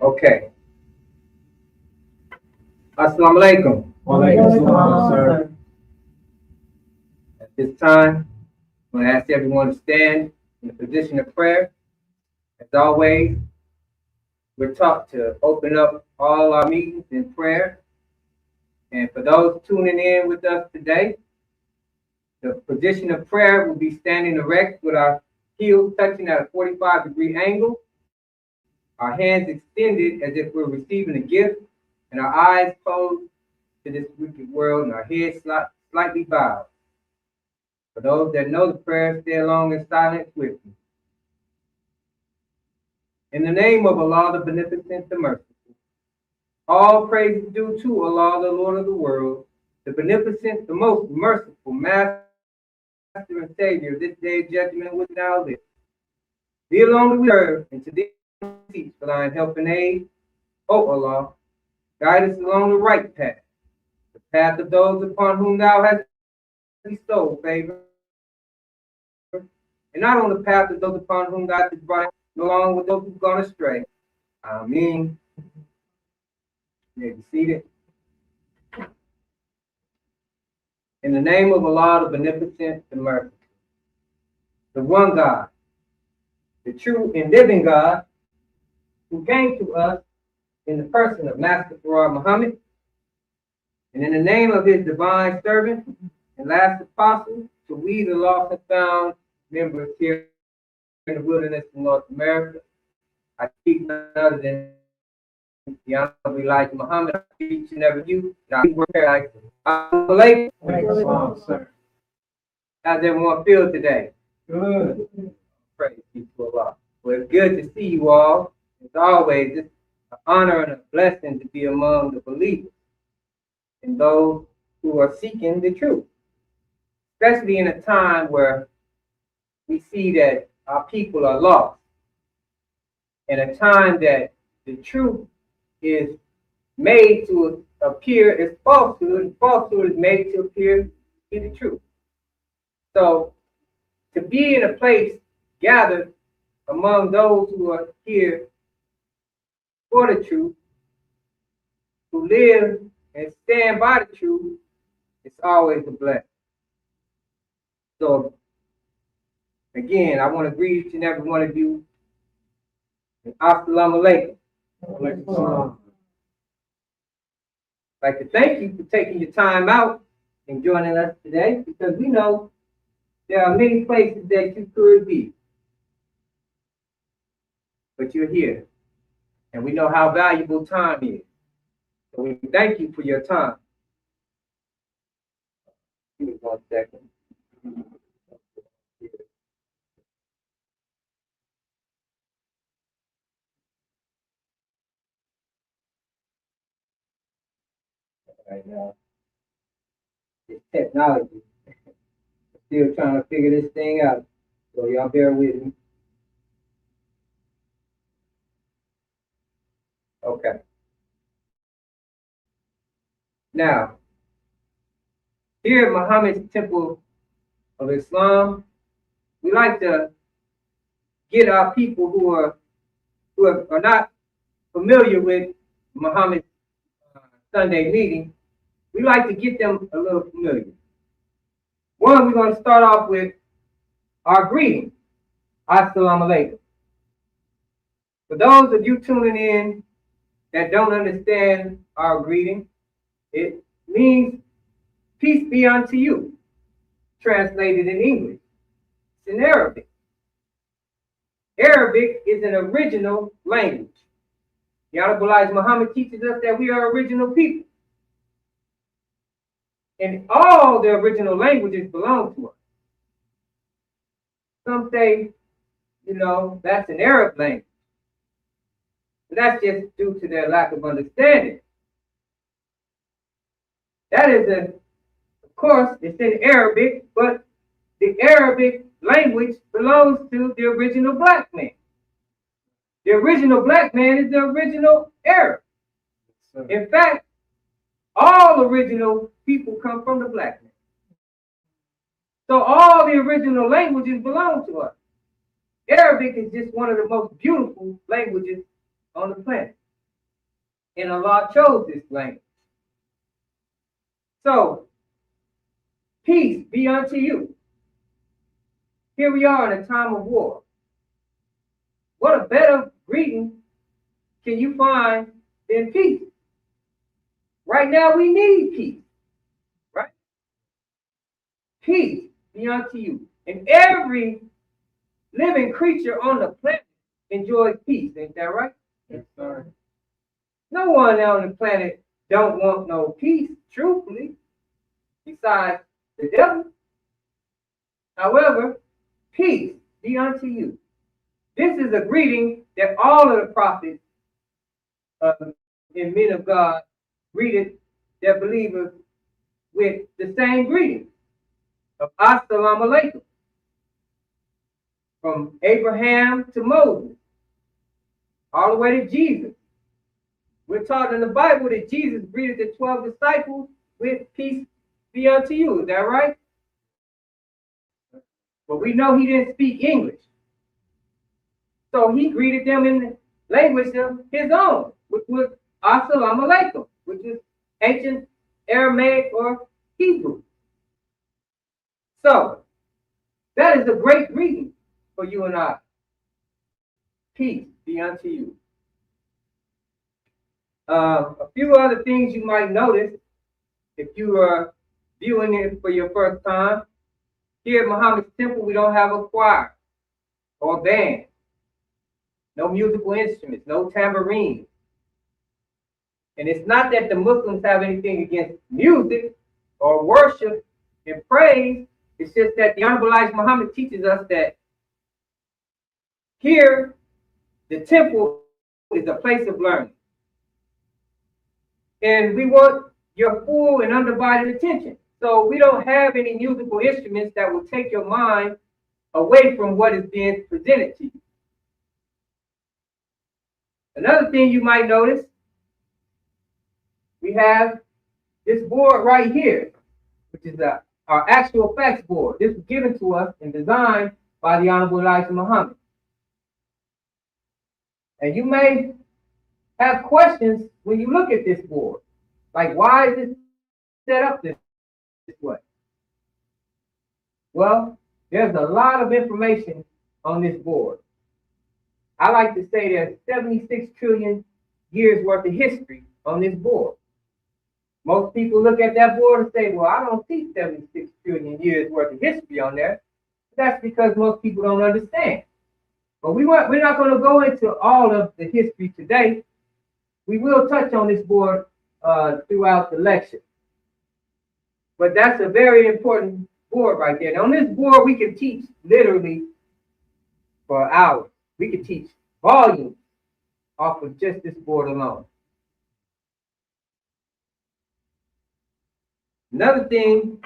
Okay. Assalamu alaikum. Walaikum salam, sir. At this time, I'm going to ask everyone to stand in a position of prayer. As always, we're taught to open up all our meetings in prayer. And for those tuning in with us today, the position of prayer will be standing erect with our heels touching at a 45-degree angle, our hands extended as if we're receiving a gift, and our eyes closed to this wicked world and our heads slightly bowed. For those that know the prayer, stay along in silence with me. In the name of Allah, the Beneficent, the Merciful, all praise is due to Allah, the Lord of the world, the Beneficent, the Most Merciful, Master and Savior of this day of judgment which now lives. Thee alone do we serve, and to thee teach for thine help and aid. O Allah, guide us along the right path, the path of those upon whom thou hast bestowed favor, and not on the path of those upon whom thou hast brought along with those who've gone astray. Amen. You may be seated. In the name of Allah, the Beneficent, the Merciful, the one God, the true and living God, who came to us in the person of Master Farad Muhammad, and in the name of his divine servant and last apostle, to we the lost and found members here in the wilderness in North America. I speak none other than the Honorable Elijah Muhammad. I speak each and every you. And I work like Walaikum salam, sir. how's everyone feel today? Good. Praise be to Allah. Well, it's good to see you all. As always, it's an honor and a blessing to be among the believers and those who are seeking the truth, especially in a time where we see that our people are lost, in a time that the truth is made to appear as falsehood, and falsehood is made to appear to be the truth. So, to be in a place gathered among those who are here for the truth, who live and stand by the truth, it's always a blessing. So, again, I want to greet each and every one of you. Assalamu alaikum. Walaikum salam. I'd like to thank you for taking your time out and joining us today, because we know there are many places that you could be, but you're here, and we know how valuable time is. So we thank you for your time. Give me 1 second. Right now, it's technology. Still trying to figure this thing out. So y'all bear with me. Okay. Now, here at Muhammad's Temple of Islam, we like to get our people who are not familiar with Muhammad's Sunday meeting. We like to get them a little familiar. One, we're going to start off with our greeting. Assalamu alaikum. For those of you tuning in that don't understand our greeting, it means peace be unto you, translated in English. It's in Arabic. Arabic is an original language. The Honorable Elijah Muhammad teaches us that we are original people. And all the original languages belong to us. Some say, that's an Arab language. But that's just due to their lack of understanding. That is, of course, it's in Arabic, but the Arabic language belongs to the original black man. The original black man is the original Arab. In fact, all original people come from the black man. So all the original languages belong to us. Arabic is just one of the most beautiful languages on the planet. And Allah chose this language. So, peace be unto you. Here we are in a time of war. What a better greeting can you find than peace? Right now we need peace, right? Peace be unto you. And every living creature on the planet enjoys peace, ain't that right? Yes, sir. No one on the planet don't want no peace, truthfully, besides the devil. However, peace be unto you. This is a greeting that all of the prophets and men of God greeted their believers with the same greeting of Assalamu alaikum. From Abraham to Moses, all the way to Jesus. We're taught in the Bible that Jesus greeted the 12 disciples with peace be unto you. Is that right? But we know he didn't speak English. So he greeted them in the language of his own, which was Assalamu alaikum, which is ancient Aramaic or Hebrew. So that is a great greeting for you and I. Peace be unto you. A few other things you might notice if you are viewing it for your first time. Here at Muhammad's Temple, we don't have a choir or a band. No musical instruments, no tambourine. And it's not that the Muslims have anything against music or worship and praise. It's just that the Honorable Elijah Muhammad teaches us that here, the temple is a place of learning. And we want your full and undivided attention. So we don't have any musical instruments that will take your mind away from what is being presented to you. Another thing you might notice, we have this board right here, which is our actual facts board. This was given to us and designed by the Honorable Elijah Muhammad. And you may have questions when you look at this board. Like, why is it set up this way? Well, there's a lot of information on this board. I like to say there's 76 trillion years worth of history on this board. Most people look at that board and say, well, I don't see 76 trillion years worth of history on there. That's because most people don't understand. But we're not going to go into all of the history today. We will touch on this board throughout the lecture. But that's a very important board right there. And on this board, we can teach literally for hours. We can teach volumes off of just this board alone. Another thing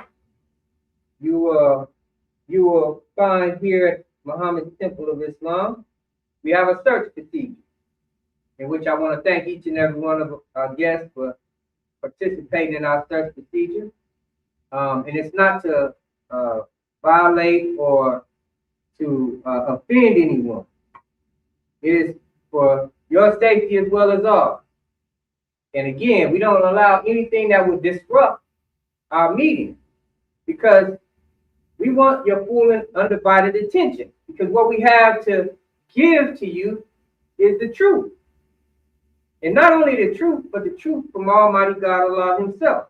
you will find here at Muhammad's Temple of Islam, we have a search procedure, in which I want to thank each and every one of our guests for participating in our search procedure. And it's not to violate or to offend anyone. It is for your safety as well as ours. And again, we don't allow anything that would disrupt our meeting, because we want your full and undivided attention, because what we have to give to you is the truth. And not only the truth, but the truth from Almighty God Allah himself.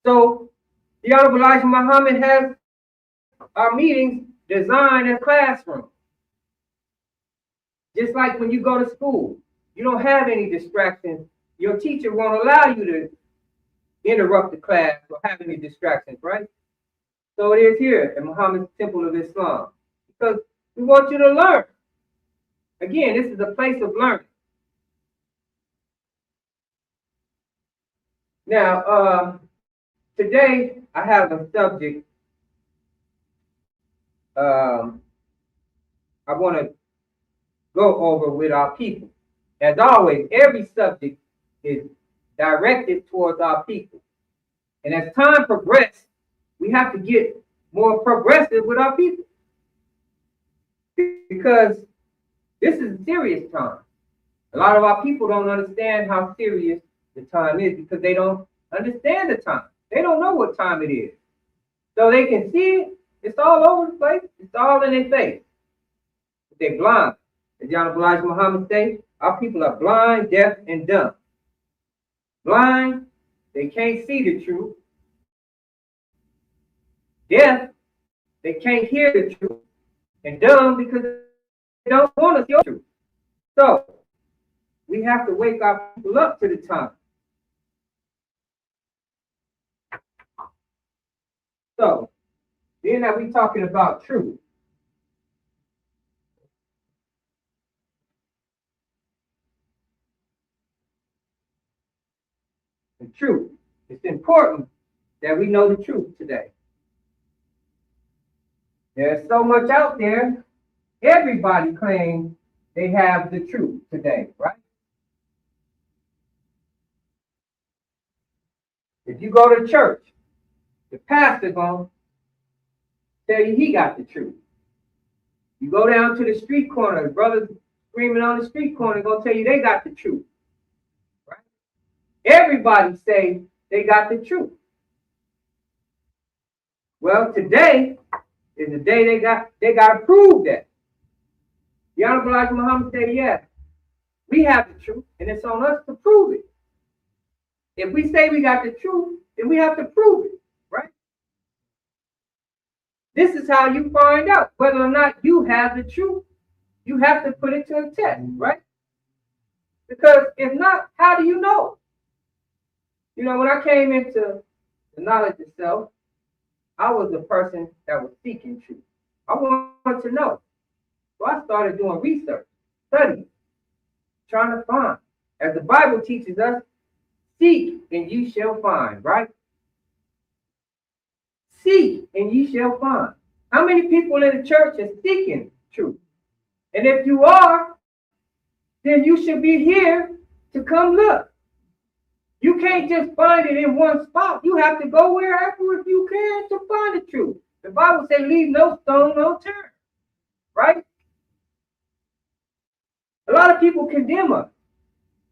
So the Honorable Elijah Muhammad has our meetings designed as classrooms. Just like when you go to school, you don't have any distractions. Your teacher won't allow you to interrupt the class or have any distractions, right? So it is here at Muhammad's Temple of Islam, because we want you to learn. Again, this is a place of learning. Now, today I have a subject I want to go over with our people. As always, every subject is directed towards our people. And as time progresses, we have to get more progressive with our people, because this is a serious time. A lot of our people don't understand how serious the time is because they don't understand the time. They don't know what time it is. So they can see it. It's all over the place. It's all in their face. But they're blind. As John Elijah Muhammad say, our people are blind, deaf, and dumb. Blind, they can't see the truth. Deaf, they can't hear the truth. And dumb because they don't want to hear the truth. So we have to wake our people up to the time. So then are we talking about truth? The truth. It's important that we know the truth today. There's so much out there. Everybody claims they have the truth today, right? If you go to church, the pastor gonna tell you he got the truth. You go down to the street corner, brothers screaming on the street corner gonna tell you they got the truth. Right? Everybody say they got the truth. Well, today is the day they got to prove that. The Honorable Elijah Muhammad said, yeah, we have the truth, and it's on us to prove it. If we say we got the truth, then we have to prove it, right? This is how you find out whether or not you have the truth. You have to put it to a test, right? Because if not, how do you know? You know, when I came into the knowledge of self, I was a person that was seeking truth. I wanted to know. So I started doing research, studying, trying to find. As the Bible teaches us, seek and you shall find, right? Seek and ye shall find. How many people in the church are seeking truth? And if you are, then you should be here to come look. You can't just find it in one spot. You have to go wherever if you can to find the truth. The Bible says leave no stone unturned, right? A lot of people condemn us.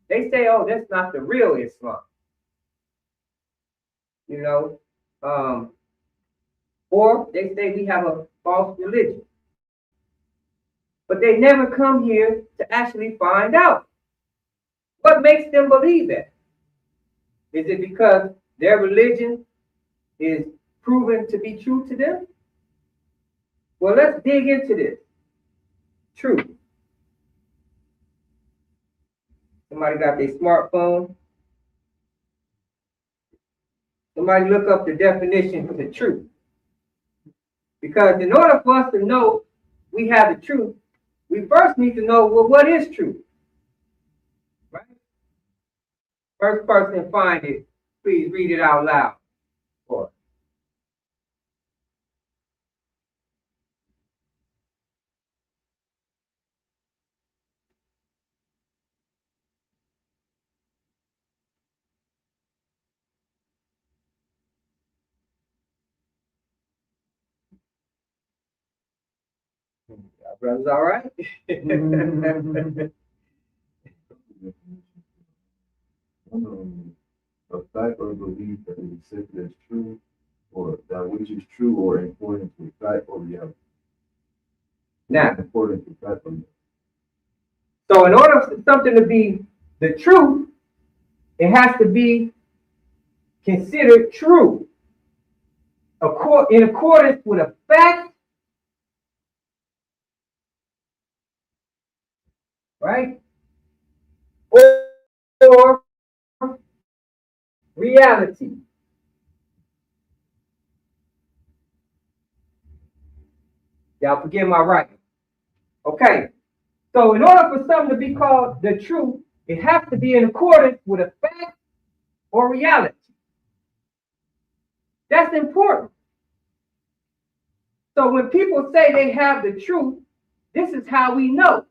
They say, oh, that's not the real Islam. You know, or they say we have a false religion. But they never come here to actually find out. What makes them believe that? Is it because their religion is proven to be true to them? Well, let's dig into this. Truth. Somebody got their smartphone. Somebody look up the definition for the truth. Because in order for us to know we have the truth, we first need to know, well, what is truth? Right? First person find it, please read it out loud for us. Our brother's all right? A fact or belief that is accepted as true, or that which is true or important to fact or reality. Now, Important to fact or reality. so in order for something to be the truth, it has to be considered true in accordance with a fact, right? Or reality. Y'all forgive my writing. Okay. So in order for something to be called the truth, it has to be in accordance with a fact or reality. That's important. So when people say they have the truth, this is how we know.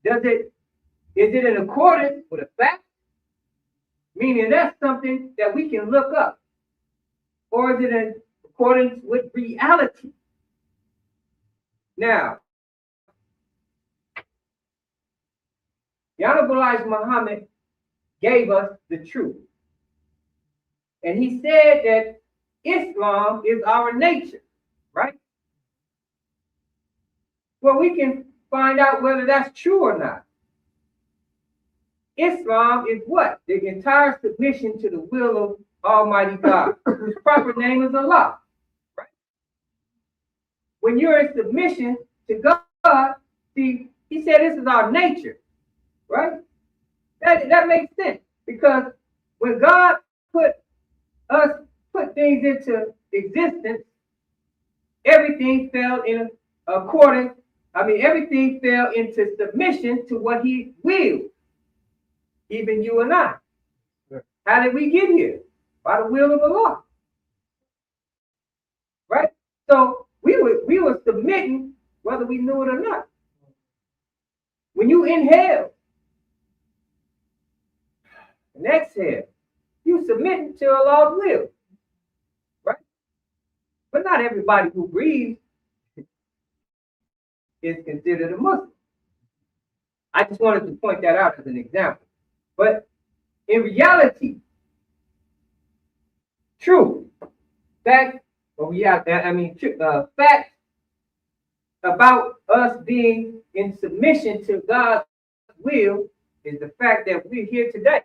Is it in accordance with a fact? Meaning that's something that we can look up. Or is it in accordance with reality? Now, The Honorable Elijah Muhammad gave us the truth. And he said that Islam is our nature, right? Well, we can find out whether that's true or not. Islam is what? The entire submission to the will of Almighty God, whose proper name is Allah, right? When you're in submission to God, see, he said this is our nature, right? That makes sense, because when God put things into existence, everything fell in accordance. Everything fell into submission to what he willed. Even you and I. How did we get here? By the will of Allah. Right? So we were submitting whether we knew it or not. When you inhale and exhale, you submitting to Allah's will. Right? But not everybody who breathes is considered a Muslim. I just wanted to point that out as an example. But in reality, fact about us being in submission to God's will is the fact that we're here today.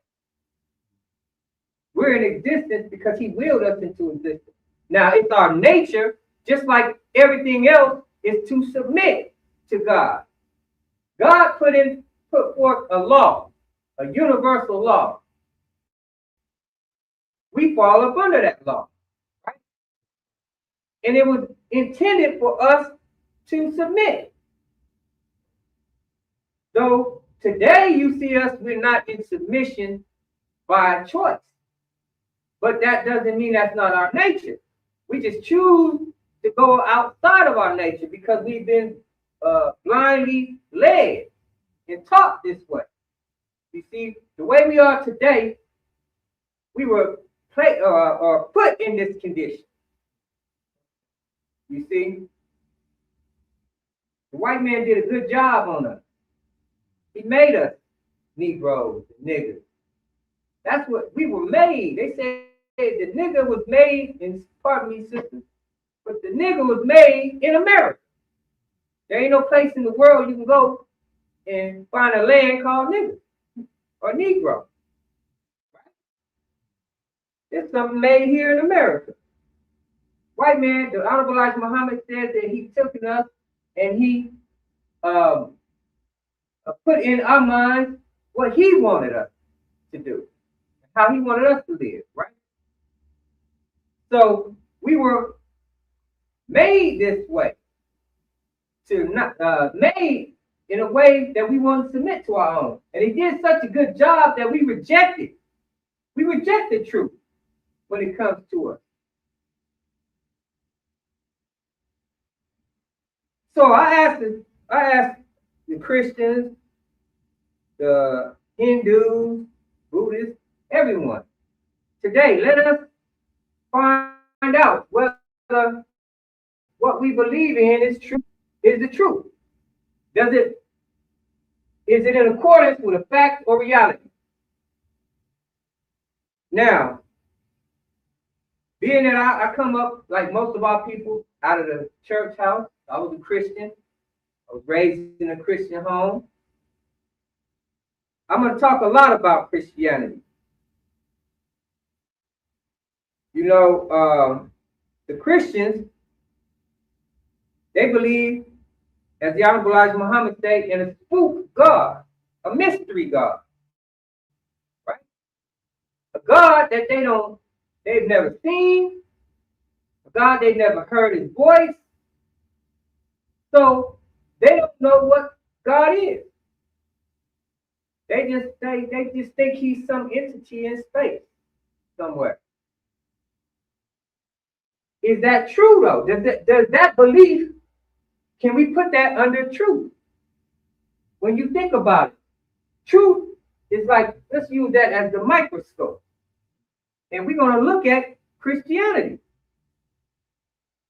We're in existence because he willed us into existence. Now, it's our nature, just like everything else, is to submit to God. God put forth a law, a universal law. We fall up under that law, right? And it was intended for us to submit. Though today you see us, we're not in submission by choice. But that doesn't mean that's not our nature. We just choose to go outside of our nature because we've been blindly led and taught this way. You see, the way we are today, we were put in this condition. You see, the white man did a good job on us. He made us Negroes and niggers. That's what we were made. They said the nigger was made, and pardon me, sisters, but the nigger was made in America. There ain't no place in the world you can go and find a land called nigger or Negro. It's something made here in America. White man, the Honorable Elijah Muhammad said that he took us and he put in our minds what he wanted us to do, how he wanted us to live, right? So we were made this way, made in a way that we want to submit to our own. And he did such a good job that we rejected. We rejected truth when it comes to us. So I asked the Christians, the Hindus, Buddhists, everyone. Today, let us find out whether what we believe in is true, is the truth. Is it in accordance with a fact or reality? Now, being that I come up, like most of our people, out of the church house, I was a Christian. I was raised in a Christian home. I'm going to talk a lot about Christianity. You know, the Christians, they believe, as the Honorable Elijah Muhammad said, in a spook God, a mystery God, right? A God that they've never seen, a God they've never heard his voice. So they don't know what God is. They just think he's some entity in space somewhere. Is that true though? Does that belief, can we put that under truth? When you think about it, truth is like, let's use that as the microscope. And we're going to look at Christianity.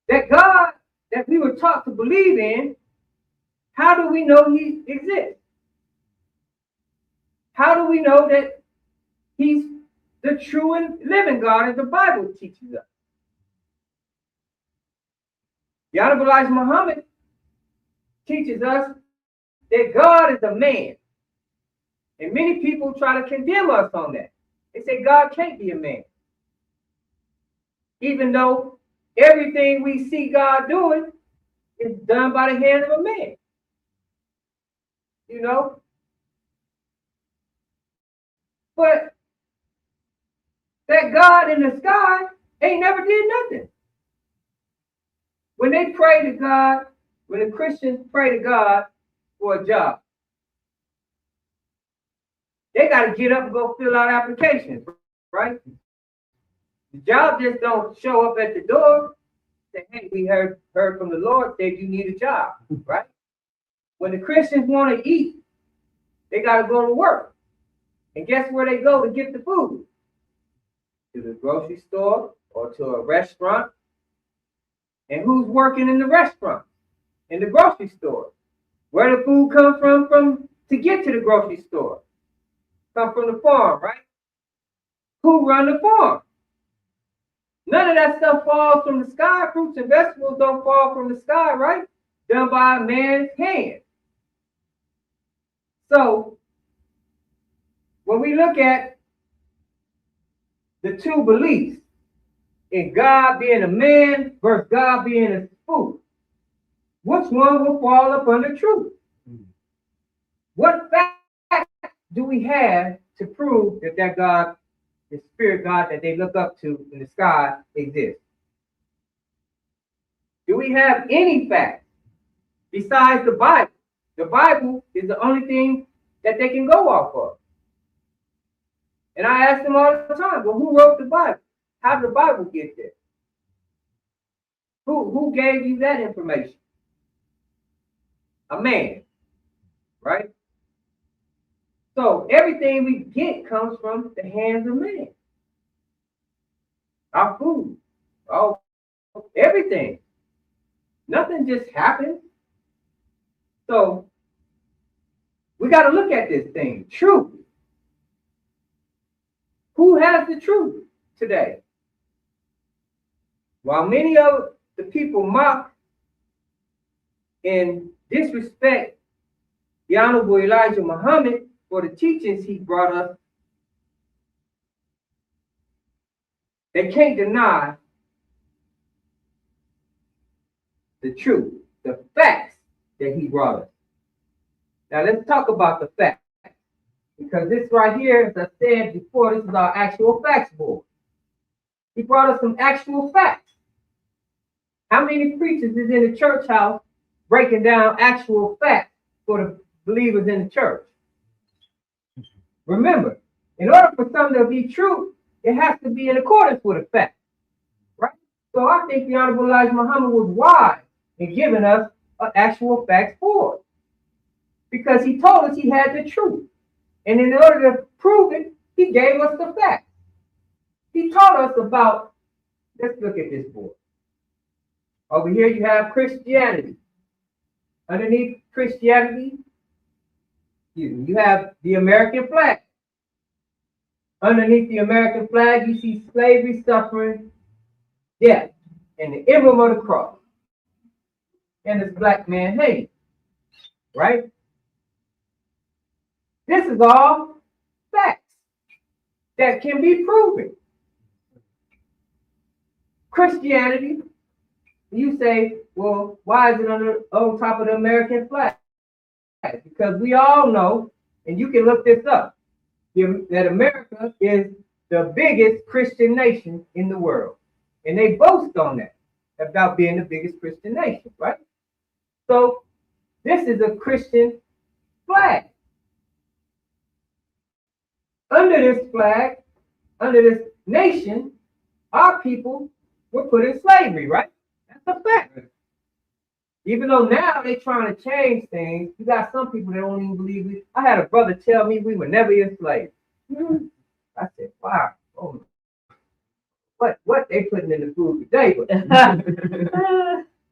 That God that we were taught to believe in, how do we know he exists? How do we know that he's the true and living God as the Bible teaches us? The Honorable Elijah Muhammad teaches us that God is a man. And many people try to condemn us on that. They say God can't be a man. Even though everything we see God doing is done by the hand of a man. You know? But that God in the sky ain't never did nothing. When they pray to God, when the Christians pray to God for a job, they got to get up and go fill out applications, right? The job just don't show up at the door. Say, hey, we heard from the Lord that you need a job, right? When the Christians want to eat, they got to go to work. And guess where they go to get the food? To the grocery store or to a restaurant. And who's working in the restaurant? In the grocery store? Where the food comes from to get to the grocery store? Come from the farm, right? Who run the farm? None of that stuff falls from the sky. Fruits and vegetables don't fall from the sky, right? Done by a man's hand. So, when we look at the two beliefs, in God being a man versus God being a fool, which one will fall up under truth? What fact do we have to prove that God, the spirit God that they look up to in the sky, exists? Do we have any facts besides the Bible? The Bible is the only thing that they can go off of. And I ask them all the time, well, who wrote the Bible? How did the Bible get there? Who gave you that information? A man, right? So everything we get comes from the hands of man. Our food, everything. Nothing just happens. So we got to look at this thing. Truth. Who has the truth today? While many of the people mock and disrespect the Honorable Elijah Muhammad for the teachings he brought us, they can't deny the truth, the facts that he brought us. Now let's talk about the facts. Because this right here, as I said before, this is our actual facts board. He brought us some actual facts. How many preachers is in the church house breaking down actual facts for the believers in the church? Remember, in order for something to be true, it has to be in accordance with a fact, right? So I think the Honorable Elijah Muhammad was wise in giving us an actual facts board, because he told us he had the truth. And in order to prove it, he gave us the facts. He taught us about, let's look at this board. Over here you have Christianity. Underneath Christianity, you have the American flag. Underneath the American flag, you see slavery, suffering, death, and the emblem of the cross. And this black man hanging, right? This is all facts that can be proven. Christianity, you say, well, why is it on top of the American flag? Because we all know, and you can look this up, that America is the biggest Christian nation in the world. And they boast on that, about being the biggest Christian nation, right? So this is a Christian flag. Under this flag, under this nation, our people were put in slavery, right? That's a fact. Even though now they're trying to change things, you got some people that don't even believe it. I had a brother tell me we were never enslaved. I said, wow, oh, what they putting in the food today?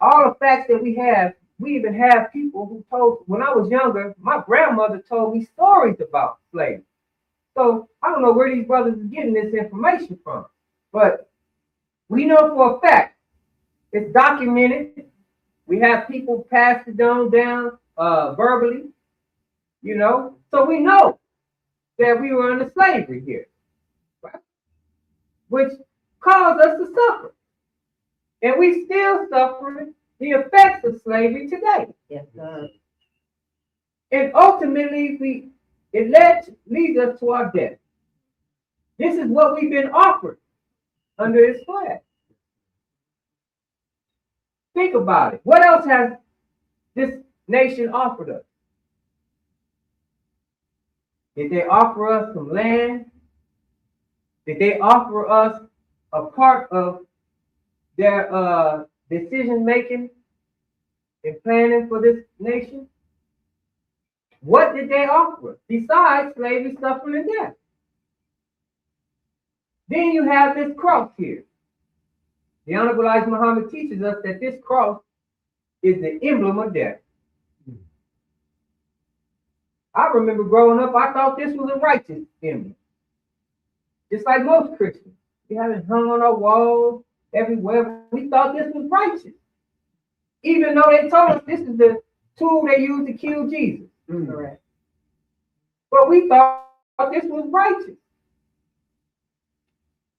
All the facts that we have, we even have people who told, when I was younger, my grandmother told me stories about slavery. So I don't know where these brothers are getting this information from, but we know for a fact it's documented. We have people pass it down verbally, you know. So we know that we were under slavery here, right? Which caused us to suffer. And we still suffering the effects of slavery today. Yes, sir. And ultimately, it leads us to our death. This is what we've been offered under his flag. Think about it. What else has this nation offered us? Did they offer us some land? Did they offer us a part of their decision making and planning for this nation? What did they offer us besides slavery, suffering, and death? Then you have this cross here. The Honorable Elijah Muhammad teaches us that this cross is the emblem of death. I remember growing up, I thought this was a righteous emblem. Just like most Christians. We have it hung on our walls everywhere. We thought this was righteous. Even though they told us this is the tool they used to kill Jesus. Correct. But we thought this was righteous.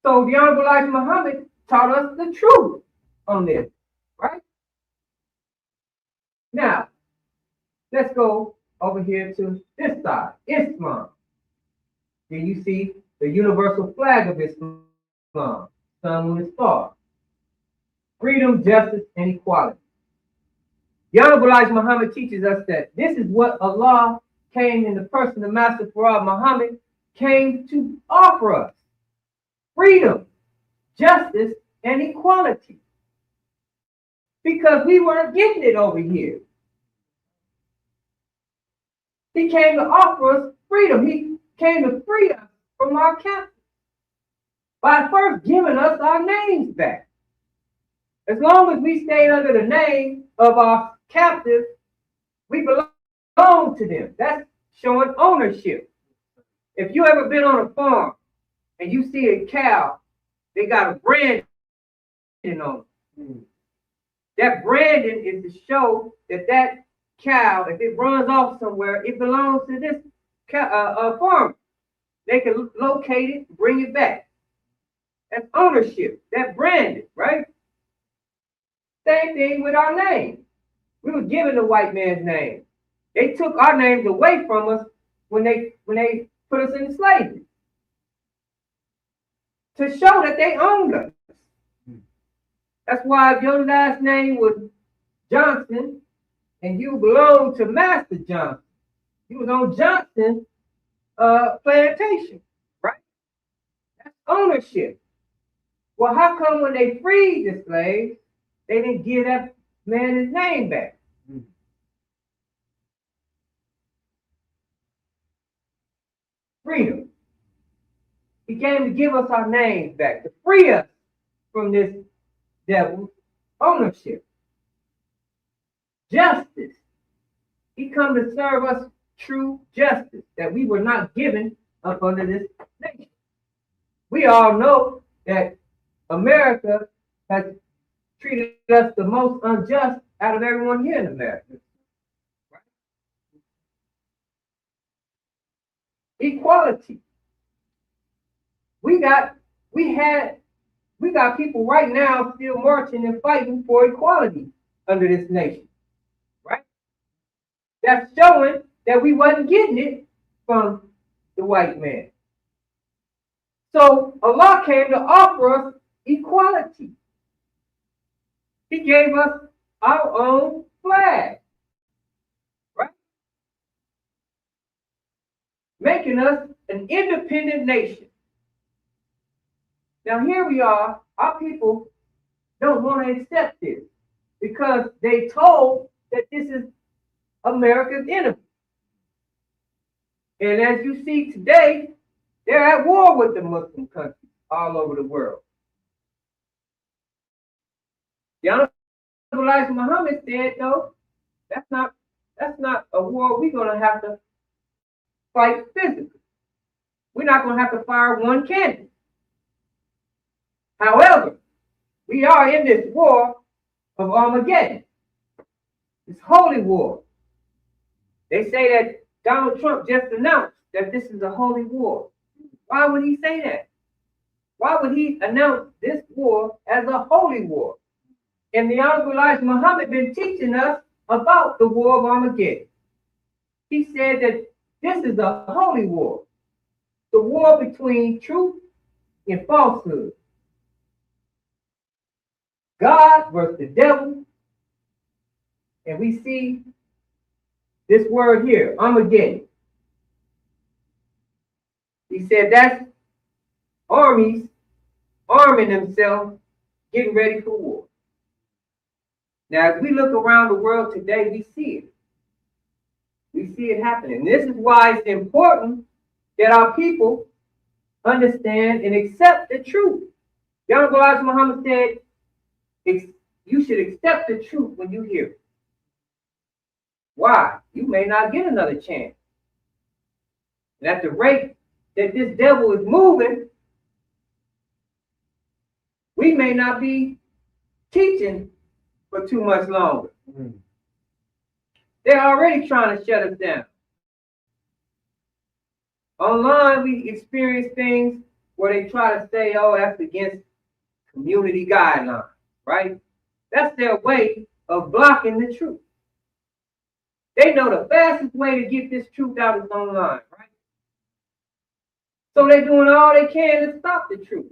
So the Honorable Elijah Muhammad taught us the truth on this, right? Now, let's go over here to this side, Islam. Then you see the universal flag of Islam, sun, moon, and stars. Freedom, justice, and equality. The Honorable Elijah Muhammad teaches us that this is what Allah came in the person of Master Farad Muhammad came to offer us. Freedom, justice, and equality. Because we weren't getting it over here. He came to offer us freedom. He came to free us from our captors by first giving us our names back. As long as we stayed under the name of our captives, we belong to them. That's showing ownership. If you ever been on a farm and you see a cow, they got a branding on it. That branding is to show that that cow, if it runs off somewhere, it belongs to this farmer. They can locate it, bring it back. That's ownership. That branding, right? Same thing with our name. We were given the white man's name. They took our names away from us when they put us in slavery to show that they owned us. That's why if your last name was Johnson and you belonged to Master Johnson, you was on Johnson plantation, right? That's ownership. Well, how come when they freed the slaves, they didn't give that man his name back? Freedom. He came to give us our names back, to free us from this devil ownership. Justice. He come to serve us true justice that we were not given up under this nation. We all know that America has treated us the most unjust out of everyone here in America. Right? Equality. We got people right now still marching and fighting for equality under this nation. Right? That's showing that we wasn't getting it from the white man. So Allah came to offer us equality. He gave us our own flag, right? Making us an independent nation. Now here we are, our people don't want to accept this because they told that this is America's enemy. And as you see today, they're at war with the Muslim countries all over the world. The Honorable Elijah Muhammad said, no, that's not a war we're going to have to fight physically. we're not going to have to fire one cannon. However, we are in this war of Armageddon, this holy war. They say that Donald Trump just announced that this is a holy war. Why would he say that? Why would he announce this war as a holy war? And the Honorable Elijah Muhammad been teaching us about the war of Armageddon. He said that this is a holy war, the war between truth and falsehood. God versus the devil. And we see this word here, Armageddon. He said that's armies arming themselves, getting ready for war. Now, as we look around the world today, we see it. We see it happening. This is why it's important that our people understand and accept the truth. The Honorable Elijah Muhammad said, you should accept the truth when you hear it. Why? You may not get another chance. And at the rate that this devil is moving, we may not be teaching for too much longer. They're already trying to shut us down. Online, we experience things where they try to say, oh, that's against community guidelines, right? That's their way of blocking the truth. They know the fastest way to get this truth out is online, right? So they're doing all they can to stop the truth.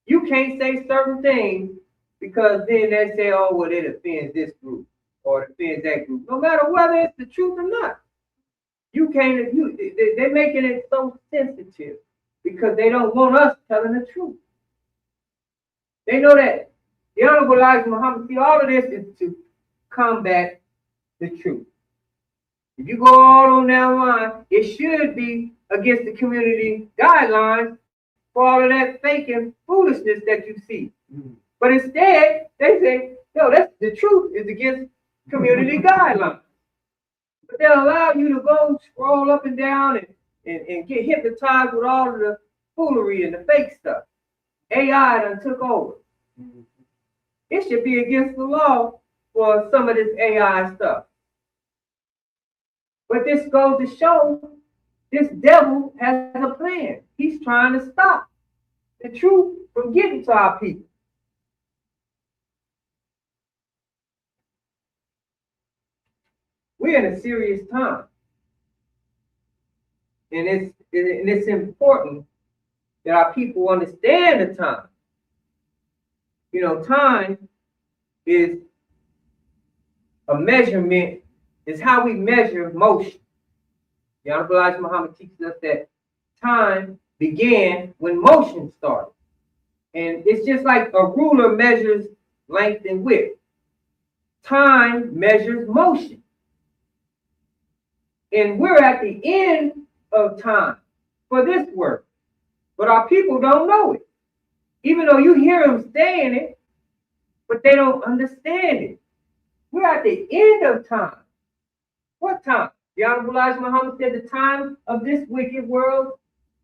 You can't say certain things because then they say, oh, well, it offends this group or it offends that group. No matter whether it's the truth or not. You can't, they're making it so sensitive because they don't want us telling the truth. They know that the Honorable Elijah Muhammad, see, all of this is to combat the truth. If you go all on that line, it should be against the community guidelines for all of that fake and foolishness that you see. But instead, they say, no, that's the truth is against community guidelines. But they'll allow you to go scroll up and down and get hypnotized with all of the foolery and the fake stuff. AI done took over. It should be against the law for some of this AI stuff. But this goes to show this devil has a plan. He's trying to stop the truth from getting to our people. We're in a serious time. And it's important that our people understand the time. You know, time is a measurement, is how we measure motion. The Honorable Elijah Muhammad teaches us that time began when motion started. And it's just like a ruler measures length and width. Time measures motion. And we're at the end of time for this work. But our people don't know it. Even though you hear them saying it, but they don't understand it. We're at the end of time. What time? The Honorable Elijah Muhammad said the time of this wicked world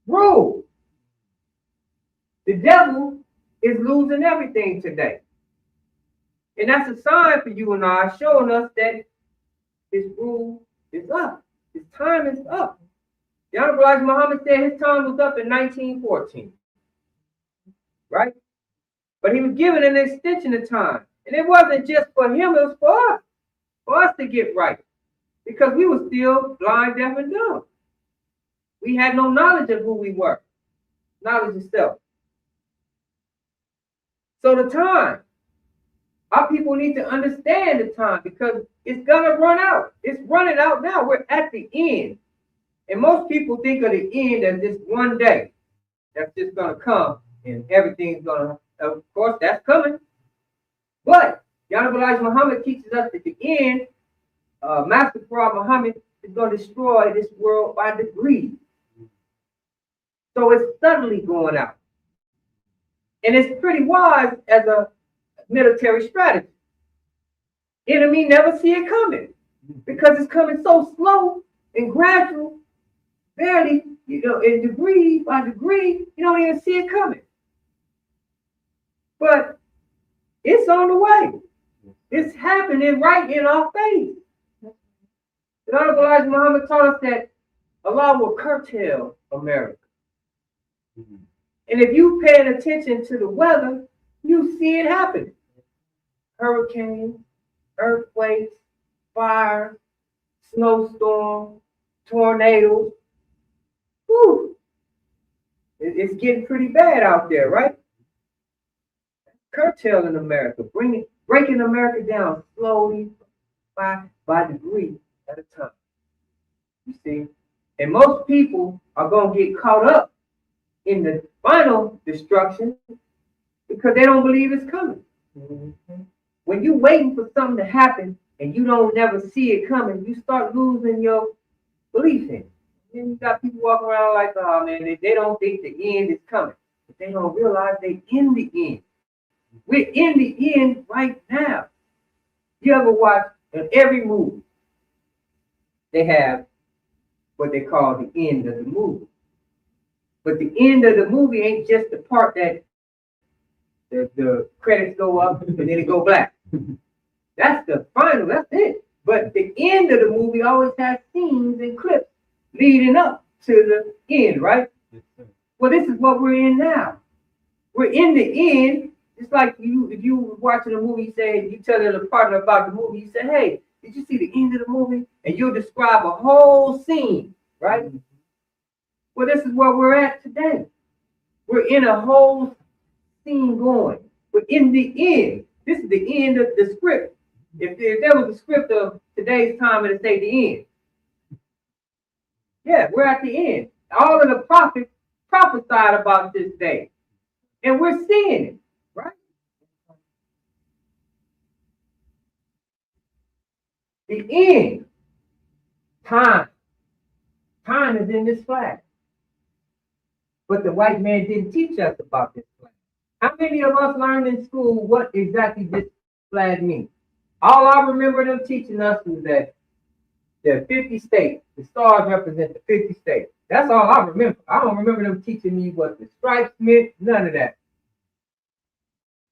rule. The devil is losing everything today. And that's a sign for you and I, showing us that his rule is up. His time is up. The Honorable Elijah Muhammad said his time was up in 1914. Right? But he was given an extension of time. And it wasn't just for him, it was for us to get right. Because we were still blind, deaf, and dumb. We had no knowledge of who we were. Knowledge of self. So the time, our people need to understand the time because it's gonna run out. It's running out now. We're at the end. And most people think of the end as this one day that's just gonna come and everything's gonna, of course, that's coming. But the Honorable Elijah Muhammad teaches us at the end, Master Farad Muhammad is going to destroy this world by degrees. So it's suddenly going out. And it's pretty wise as a military strategy. Enemy never see it coming because it's coming so slow and gradual, barely you know, and degree by degree, you don't even see it coming. But it's on the way. It's happening right in our face. The Honorable Elijah Muhammad taught us that Allah will curtail America. And if you paying attention to the weather, you see it happen. Hurricanes, earthquakes, fire, snowstorm, tornadoes. Whew. It's getting pretty bad out there, right? Curtailing America, breaking America down slowly by degree at a time. You see? And most people are going to get caught up in the final destruction because they don't believe it's coming. Mm-hmm. When you're waiting for something to happen and you don't never see it coming, you start losing your belief in it. And you got people walking around like, oh man, they don't think the end is coming. But they don't realize they're in the end. We're in the end right now. You ever watch in every movie, they have what they call the end of the movie. But the end of the movie ain't just the part that the credits go up and then it go black. That's the final, that's it. But the end of the movie always has scenes and clips leading up to the end, right? Well, this is what we're in now. We're in the end. It's like if you were watching a movie, you tell the partner about the movie, you say, hey, did you see the end of the movie? And you'll describe a whole scene, right? Mm-hmm. Well, this is where we're at today. We're in a whole scene going. We're in the end. This is the end of the script. If there was a script of today's time, it'd say the end. Yeah, we're at the end. All of the prophets prophesied about this day. And we're seeing it, right? The end. Time. Time is in this flag. But the white man didn't teach us about this flag. How many of us learned in school what exactly this flag means? All I remember them teaching us was that the 50 states, the stars represent the 50 states. That's all I remember. I don't remember them teaching me what the stripes meant, none of that.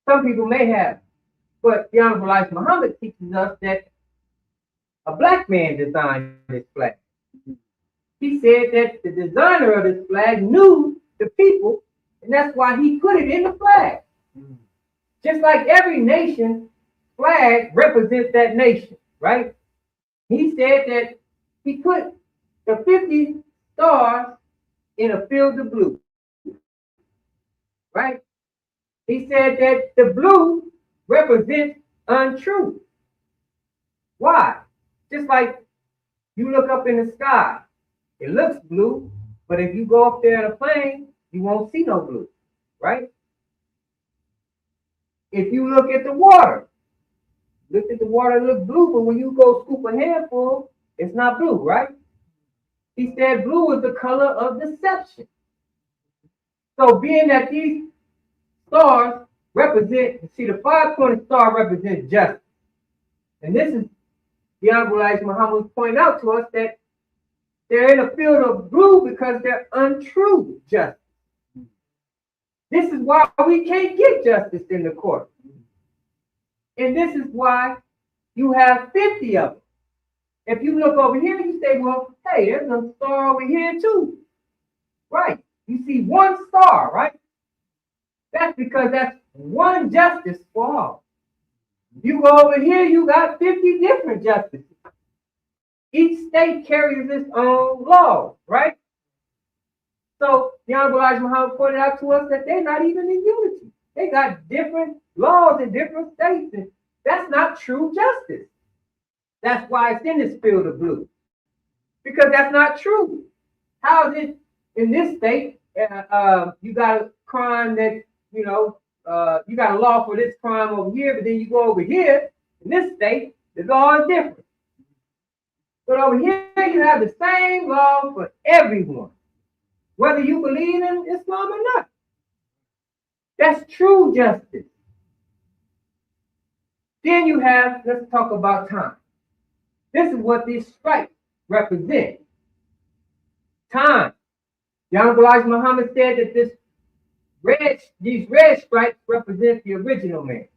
Some people may have, but the Honorable Elijah Muhammad teaches us that a black man designed this flag. He said that the designer of this flag knew the people, and that's why he put it in the flag. Just like every nation flag represents that nation, right? He said that he put the 50 stars in a field of blue, right? He said that the blue represents untruth. Why? Just like you look up in the sky, it looks blue, but if you go up there in a plane, you won't see no blue, right? If you look at the water, it looks blue, but when you go scoop a handful, it's not blue, right? He said blue is the color of deception. So being that these stars represent, see, the 5-pointed star represents justice. And this is the Honorable Elijah Muhammad pointing out to us that they're in a field of blue because they're untrue justice. This is why we can't get justice in the court. And this is why you have 50 of them. If you look over here, you say, well, hey, there's a star over here too. Right. You see one star, right? That's because that's one justice for all. You go over here, you got 50 different justices. Each state carries its own law, right? So the Honorable Elijah Muhammad pointed out to us that they're not even in unity. They got different laws in different states, and that's not true justice. That's why it's in this field of blue, because that's not true. How is it in this state? You got a crime that you got a law for this crime over here, but then you go over here in this state, the law is different. But over here, you have the same law for everyone, whether you believe in Islam or not. That's true justice. Then you have, let's talk about time. This is what these stripes represent. Time. The Honorable Elijah Muhammad said that these red stripes represent the original man,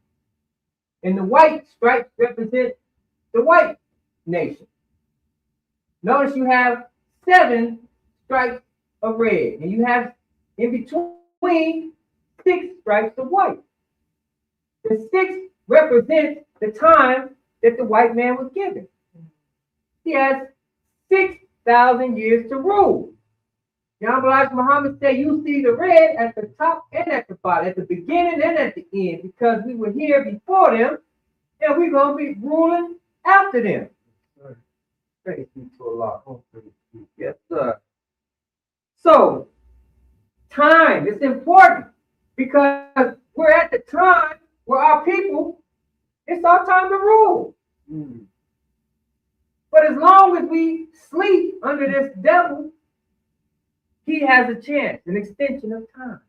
and the white stripes represent the white nation. Notice you have 7 stripes of red, and you have in between 6 stripes of white. The 6 represents the time that the white man was given. He has 6,000 years to rule. The Honorable Elijah Muhammad said, you see the red at the top and at the bottom, at the beginning and at the end, because we were here before them, and we're going to be ruling after them. Praise be to Allah. Yes, sir. So, time is important because we're at the time where our people, it's our time to rule. But as long as we sleep under this devil, he has a chance, an extension of time.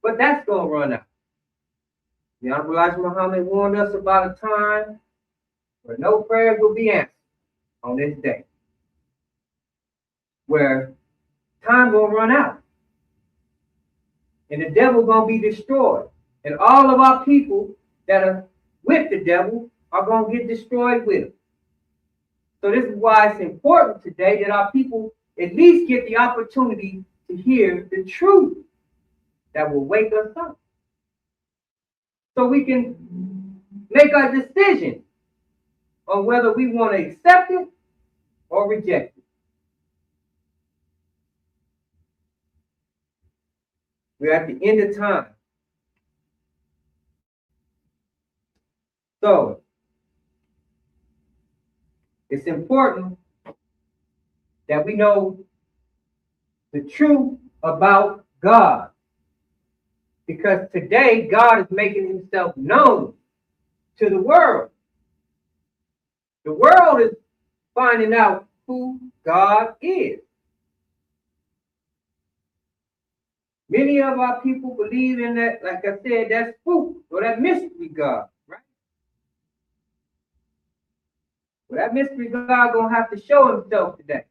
But that's going to run out. The Honorable Elijah Muhammad warned us about a time where no prayers will be answered on this day, where time will run out, and the devil going to be destroyed, and all of our people that are with the devil are going to get destroyed with him. So this is why it's important today that our people at least get the opportunity to hear the truth that will wake us up, so we can make our decision on whether we want to accept it or reject it. We're at the end of time. So it's important that we know the truth about God, because today God is making himself known to the world. The world is finding out who God is. Many of our people believe in that, like I said, that spook or that mystery God, right? Well, that mystery God gonna have to show himself today.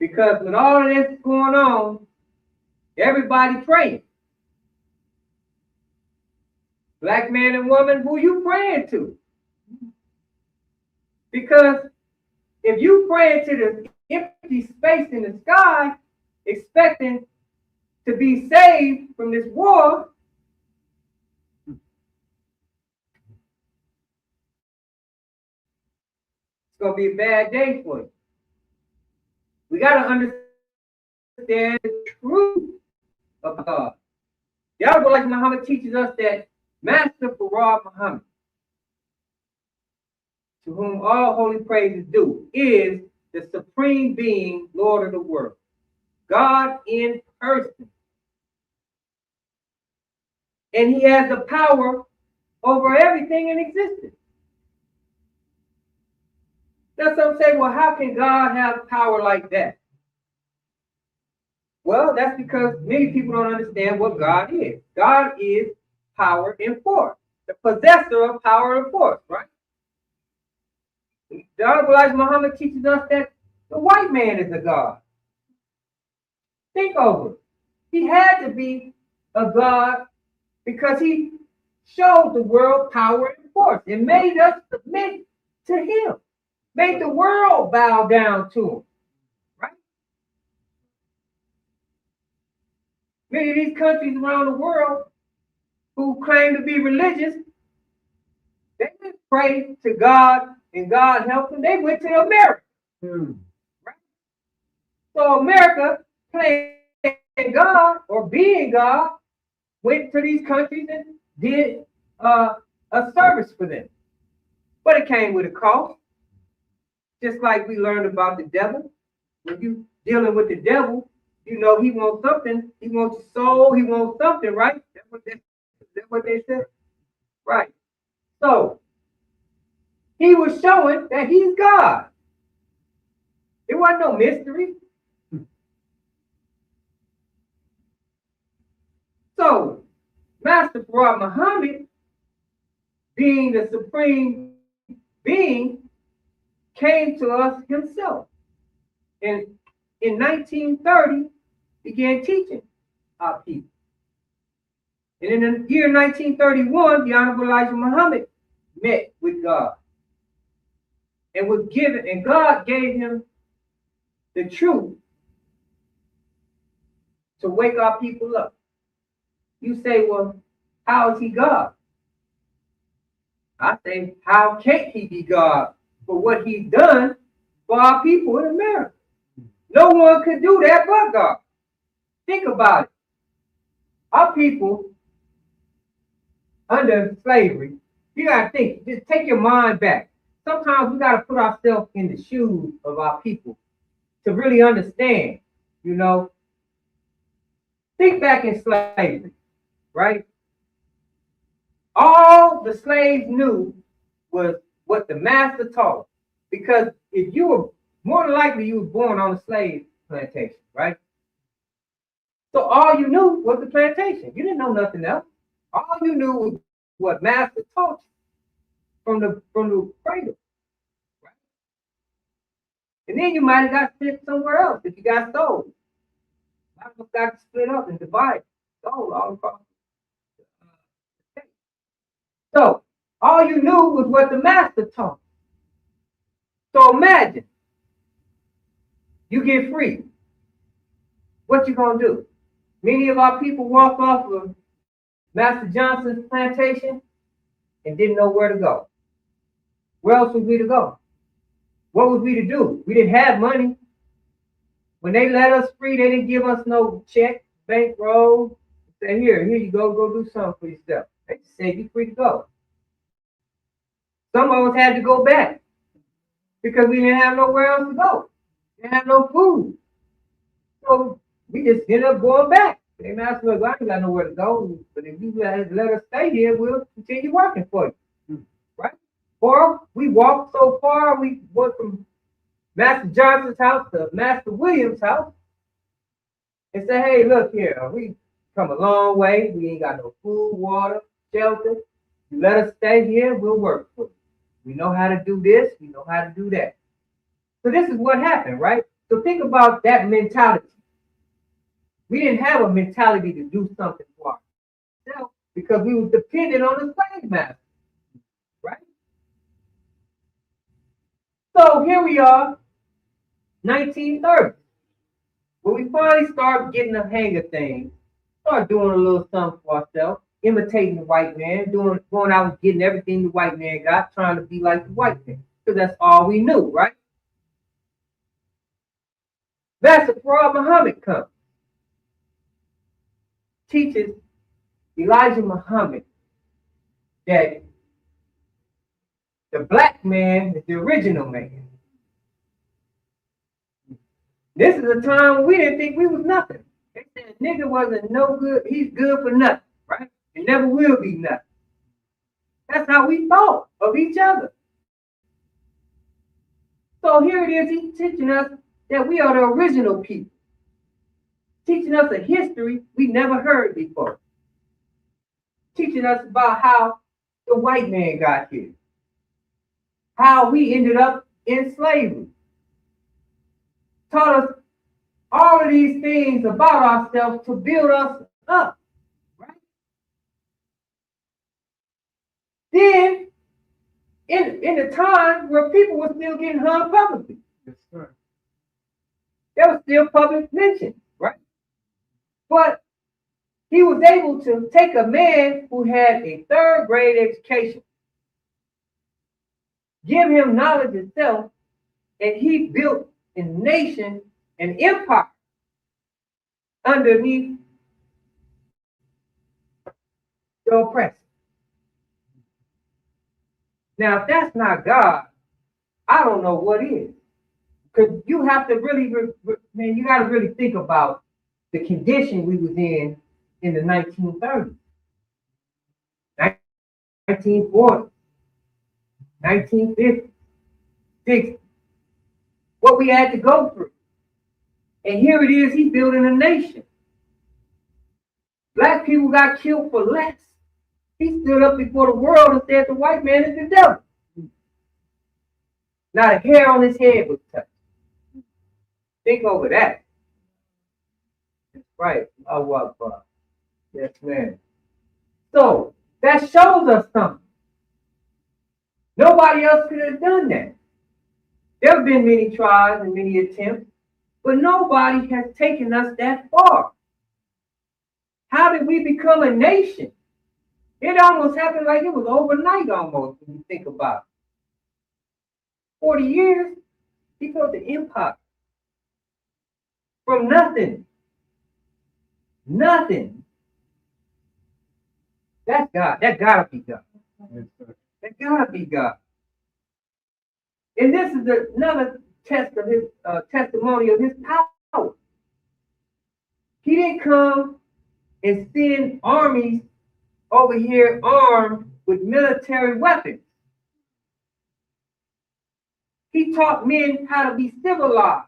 Because with all of this going on, everybody praying. Black man and woman, who you praying to? Because if you praying to the empty space in the sky, expecting to be saved from this war, it's going to be a bad day for you. We got to understand the truth of God. The Honorable Elijah Muhammad teaches us that Master Farad Muhammad, to whom all holy praise is due, is the supreme being, Lord of the world, God in person. And he has the power over everything in existence. Now some say, well, how can God have power like that? Well, that's because many people don't understand what God is. God is power and force, the possessor of power and force, right? The Honorable Elijah Muhammad teaches us that the white man is a God. Think over it. He had to be a God because he showed the world power and force and made us submit to him, made the world bow down to him, right? Many of these countries around the world who claim to be religious, they didn't pray to God and God helped them. They went to America. Right? So America, playing God or being God, went to these countries and did a service for them. But it came with a cost. Just like we learned about the devil. When you dealing with the devil, you know he wants something. He wants your soul. He wants something, right? That's what they said? Right. So, he was showing that he's God. It wasn't no mystery. So, Master Farad Muhammad, being the supreme being, came to us himself. And in 1930 began teaching our people. And in the year 1931, the Honorable Elijah Muhammad met with God and was given, and God gave him the truth to wake our people up. You say, well, how is he God? I say, how can't he be God for what he's done for our people in America? No one could do that but God. Think about it. Our people under slavery, you gotta think, just take your mind back. Sometimes we gotta put ourselves in the shoes of our people to really understand, you know. Think back in slavery, right? All the slaves knew was what the master taught. Because if you were, more than likely you were born on a slave plantation, right? So all you knew was the plantation. You didn't know nothing else. All you knew was what master taught you from the cradle. Right? And then you might have got sent somewhere else if you got sold. Might have got split up and divided, sold all across the state. So all you knew was what the master taught. So imagine you get free. What you gonna do? Many of our people walked off of Master Johnson's plantation and didn't know where to go. Where else was we to go? What was we to do? We didn't have money. When they let us free, they didn't give us no check, bankroll. Say, here you go do something for yourself. They just said you free to go. Some of us had to go back because we didn't have nowhere else to go. We didn't have no food. So we just ended up going back. They asked us, I ain't got nowhere to go, but if you let us stay here, we'll continue working for you. Right? Or we walked so far, we went from Master Johnson's house to Master Williams' house and said, hey, look here, we come a long way. We ain't got no food, water, shelter. You let us stay here, we'll work for you. We know how to do this, we know how to do that. So this is what happened, right? So think about that mentality. We didn't have a mentality to do something for ourselves because we were dependent on the slave master, right? So here we are, 1930. When we finally start getting the hang of things, start doing a little something for ourselves, imitating the white man, going out and getting everything the white man got, trying to be like the white man, because that's all we knew, right? Master Fard Muhammad comes. Teaches Elijah Muhammad that the black man is the original man. This is a time when we didn't think we was nothing. They said nigga wasn't no good, he's good for nothing, right? And never will be nothing. That's how we thought of each other. So here it is, he's teaching us that we are the original people. Teaching us a history we never heard before. Teaching us about how the white man got here. How we ended up in slavery. Taught us all of these things about ourselves to build us up. Right? Then, in the time where people were still getting hung publicly. Yes, sir. There was still public lynching, right? But he was able to take a man who had a third grade education, give him knowledge himself, and he built a nation, an empire underneath the oppressor. Now, if that's not God, I don't know what is. Because you have to really, man, you got to really think about the condition we was in the 1930s, 1940s, 1950s, 60s, what we had to go through. And here it is, he's building a nation. Black people got killed for less. He stood up before the world and said the white man is the devil. Not a hair on his head was touched. Think over that. That's right. Allah Akbar. Yes, ma'am. So that shows us something. Nobody else could have done that. There have been many tries and many attempts, but nobody has taken us that far. How did we become a nation? It almost happened like it was overnight almost, when you think about it. 40 years, he built the empire. From nothing. Nothing. That's God. That gotta be God. Yes, sir. That gotta be God. And this is another test of his testimony of his power. He didn't come and send armies over here armed with military weapons. He taught men how to be civilized.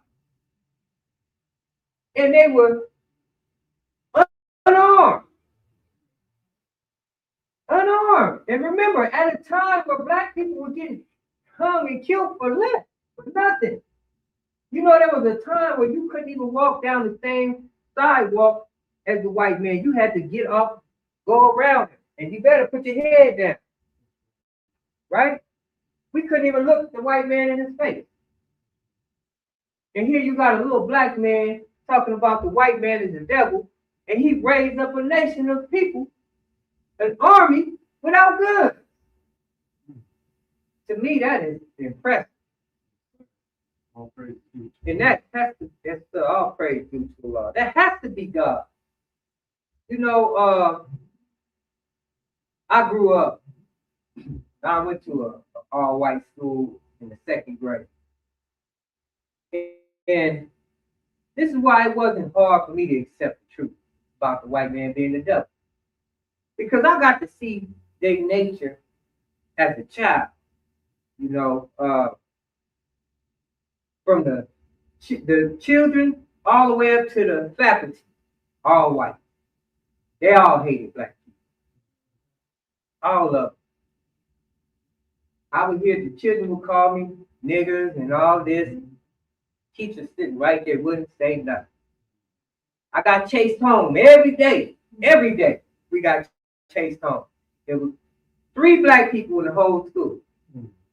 And they were unarmed. Unarmed. And remember, at a time where black people were getting hung and killed for less, for nothing. You know, there was a time where you couldn't even walk down the same sidewalk as the white man. You had to get up, go around him, and you better put your head down. Right? We couldn't even look the white man in his face. And here you got a little black man talking about the white man is the devil, and he raised up a nation of people, an army without guns. To me, that is impressive. All praise to And that has to, that's all praise due to Allah. That has to be God. You know, I grew up, I went to an all-white school in the second grade. And this is why it wasn't hard for me to accept the truth about the white man being the devil. Because I got to see their nature as a child, you know, from the children all the way up to the faculty, all white. They all hated black people. All of them. I would hear the children would call me niggers and all this. Teachers sitting right there wouldn't say nothing. I got chased home every day. Every day we got chased home. There was 3 black people in the whole school.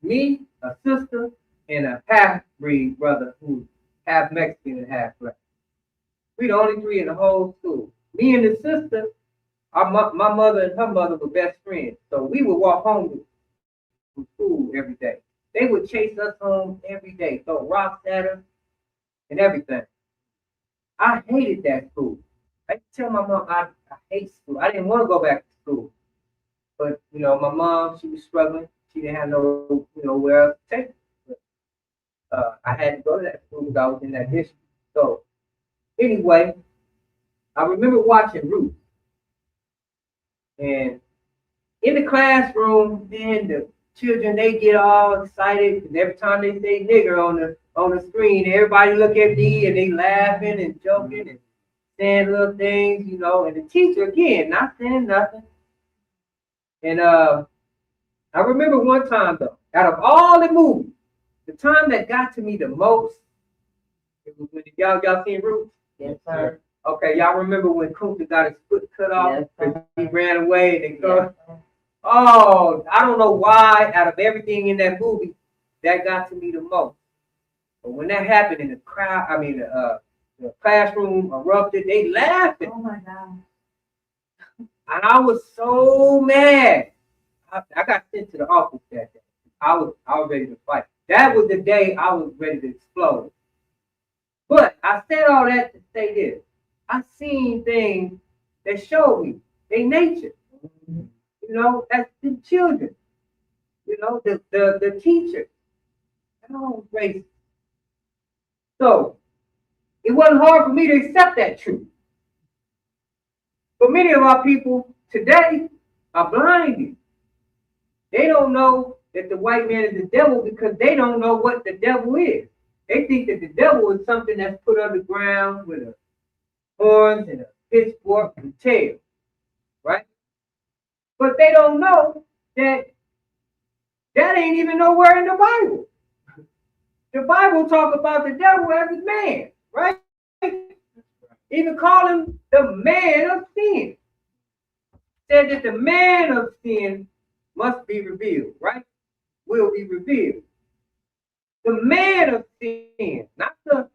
Me, a sister, and a half-breed brother who's half Mexican and half black. We the only 3 in the whole school. Me and the sister, my mother and her mother were best friends. So we would walk home from school every day. They would chase us home every day, throw rocks at us and everything. I hated that school. I tell my mom I hate school. I didn't want to go back to school. But, you know, my mom, she was struggling. She didn't have no, you know, where else to take me. I had to go to that school because I was in that district. So, anyway, I remember watching Ruth. And in the classroom, then the children, they get all excited because every time they say nigger on the screen, everybody look at me and they laughing and joking and saying little things, you know, and the teacher, again, not saying nothing. And I remember one time, though, out of all the movies, the time that got to me the most, it was when y'all seen Roots? Yes, sir. Okay, y'all remember when Kunta got his foot cut off? Yes, sir. He ran away and they Yes, go, oh, I don't know why, out of everything in that movie, that got to me the most. But when that happened in the crowd, the classroom erupted, they laughing. Oh my God. And I was so mad. I got sent to the office that day. I was ready to fight. That was the day I was ready to explode. But I said all that to say this. I seen things that showed me their nature. You know, as the children. You know, the teachers. Oh, racist. So it wasn't hard for me to accept that truth. But many of our people today are blinded. They don't know that the white man is the devil because they don't know what the devil is. They think that the devil is something that's put underground with a horns and a pitchfork and tail, right? But they don't know that ain't even nowhere in the Bible. The Bible talks about the devil as a man, right? Even called him the man of sin. Said that the man of sin must be revealed, right? Will be revealed. The man of sin, not the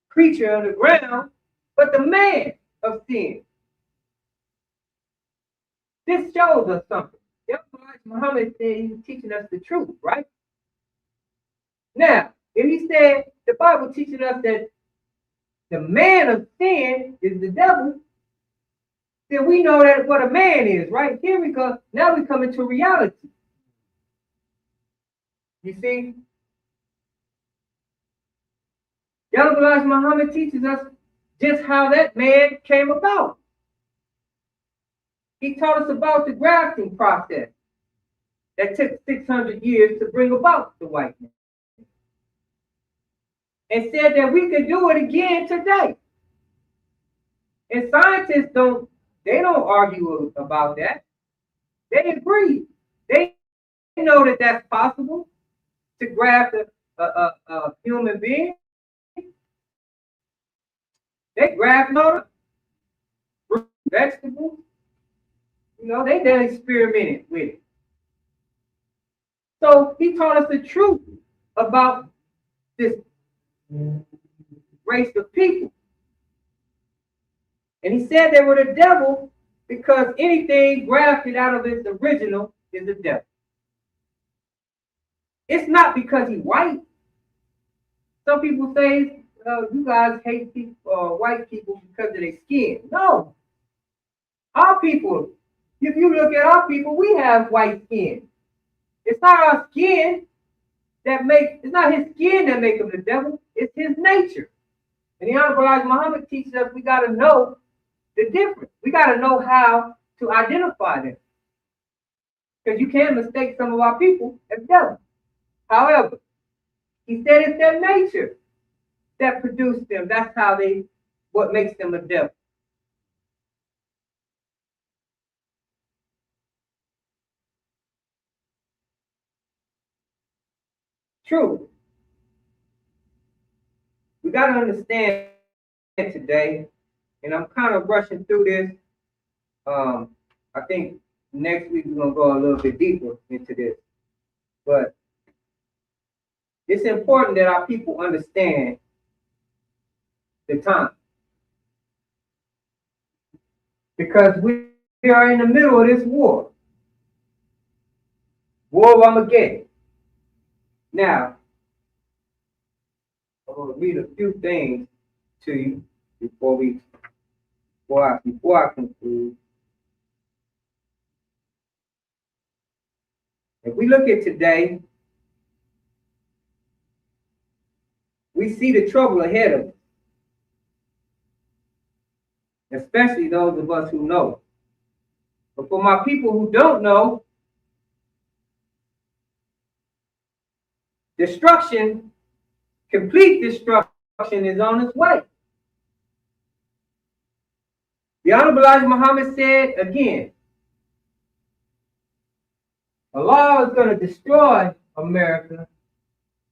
creature on the ground, but the man of sin. This shows us something. Muhammad said he was teaching us the truth, right? Now, if he said the Bible teaching us that the man of sin is the devil, then we know that what a man is, right? Here we go. Now we come into reality. You see? Yahweh Muhammad teaches us just how that man came about. He taught us about the grafting process that took 600 years to bring about the white man. And said that we could do it again today. And scientists don't argue about that. They agree. They know that that's possible to graft a human being. They graft vegetables. You know, they done experimented with it. So he taught us the truth about this race of people. And he said they were the devil because anything grafted out of its original is the devil. It's not because he's white. Some people say, you guys hate people, white people because of their skin. No. Our people, if you look at our people, we have white skin. It's not our skin it's not his skin that makes him the devil, it's his nature. And the Honorable Elijah Muhammad teaches us we got to know the difference. We got to know how to identify them. Because you can mistake some of our people as devils. However, he said it's their nature that produced them. That's what makes them a devil. True. We got to understand today, and I'm kind of rushing through this. I think next week we're going to go a little bit deeper into this. But it's important that our people understand the time. Because we are in the middle of this war. War of Armageddon. Now, I'm going to read a few things to you before I conclude. If we look at today, we see the trouble ahead of us, especially those of us who know. But for my people who don't know, complete destruction is on its way. The Honorable Elijah Muhammad said again, Allah is going to destroy America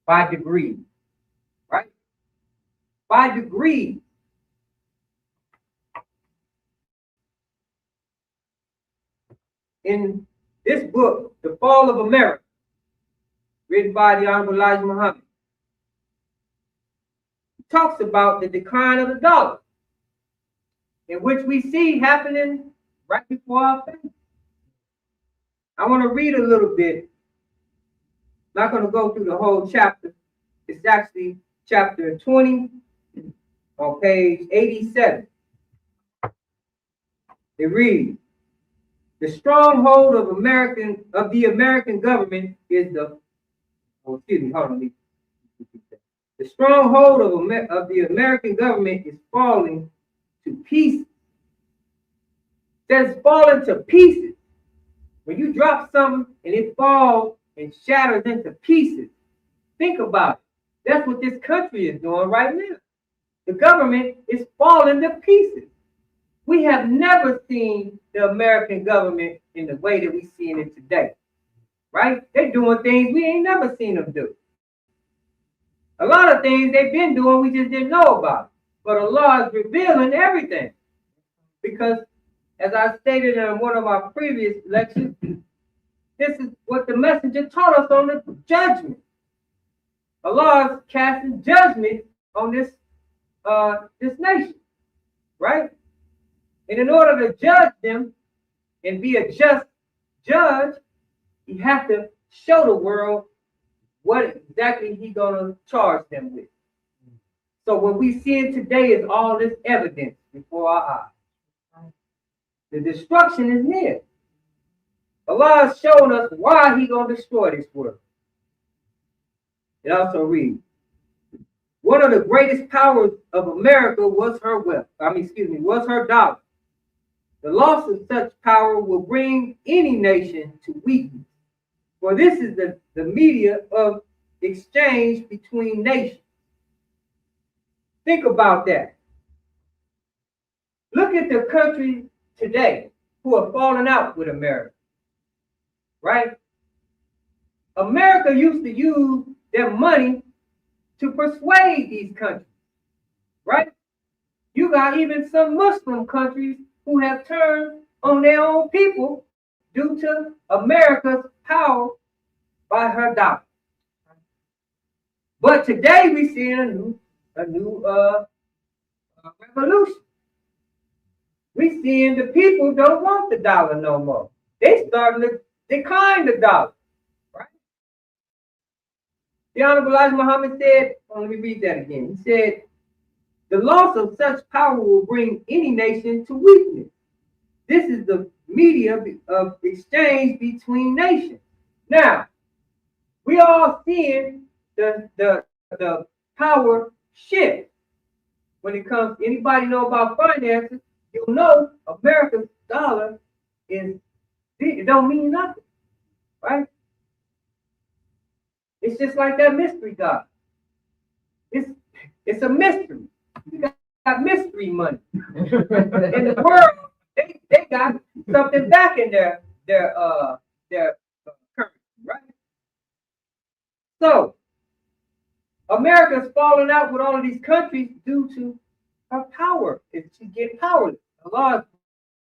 by degrees, right? By degrees. In this book, The Fall of America, written by the Honorable Elijah Muhammad, talks about the decline of the dollar, in which we see happening right before our face. I want to read a little bit. I'm not going to go through the whole chapter. It's actually chapter 20 on page 87. It reads, the stronghold of the American government is the stronghold of the American government is falling to pieces. It says falling to pieces. When you drop something and it falls and shatters into pieces, think about it. That's what this country is doing right now. The government is falling to pieces. We have never seen the American government in the way that we're seeing it today, right? They're doing things we ain't never seen them do. A lot of things they've been doing, we just didn't know about. But Allah is revealing everything. Because, as I stated in one of our previous lectures, this is what the messenger taught us on the judgment. Allah is casting judgment on this nation, right? And in order to judge them and be a just judge, you have to show the world what exactly he's gonna charge them with. So what we see today is all this evidence before our eyes. The destruction is near. Allah is showing us why he's gonna destroy this world. It also reads, one of the greatest powers of America was her wealth. Was her dollar. The loss of such power will bring any nation to weakness. For this is the media of exchange between nations. Think about that. Look at the countries today who are falling out with America, right? America used to use their money to persuade these countries, right? You got even some Muslim countries who have turned on their own people due to America's power by her dollar. But today we see a new revolution. We seeing the people don't want the dollar no more. They starting to decline the dollar, right? The Honorable Elijah Muhammad said, let me read that again. He said, the loss of such power will bring any nation to weakness. This is the media of exchange between nations. Now, we all seeing the power shift when it comes. Anybody know about finances? You'll know America's dollar it don't mean nothing, right? It's just like that mystery dollar. It's a mystery. You got mystery money. In the world, they got something back in their currency, right? So America's falling out with all of these countries due to her power. She's getting powerless. Allah is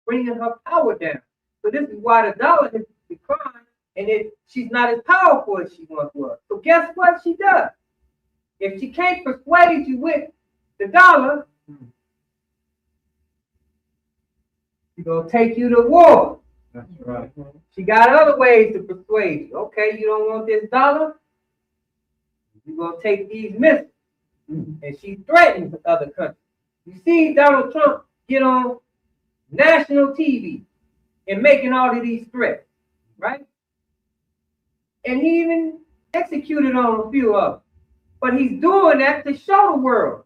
bringing her power down. So this is why the dollar has declined, and she's not as powerful as she once was. So guess what she does? If she can't persuade you with the dollar, she's gonna take you to war. That's right. She got other ways to persuade you. Okay, you don't want this dollar? You're gonna take these missiles. And she threatens other countries. You see Donald Trump get on national TV and making all of these threats, right? And he even executed on a few of them. But he's doing that to show the world.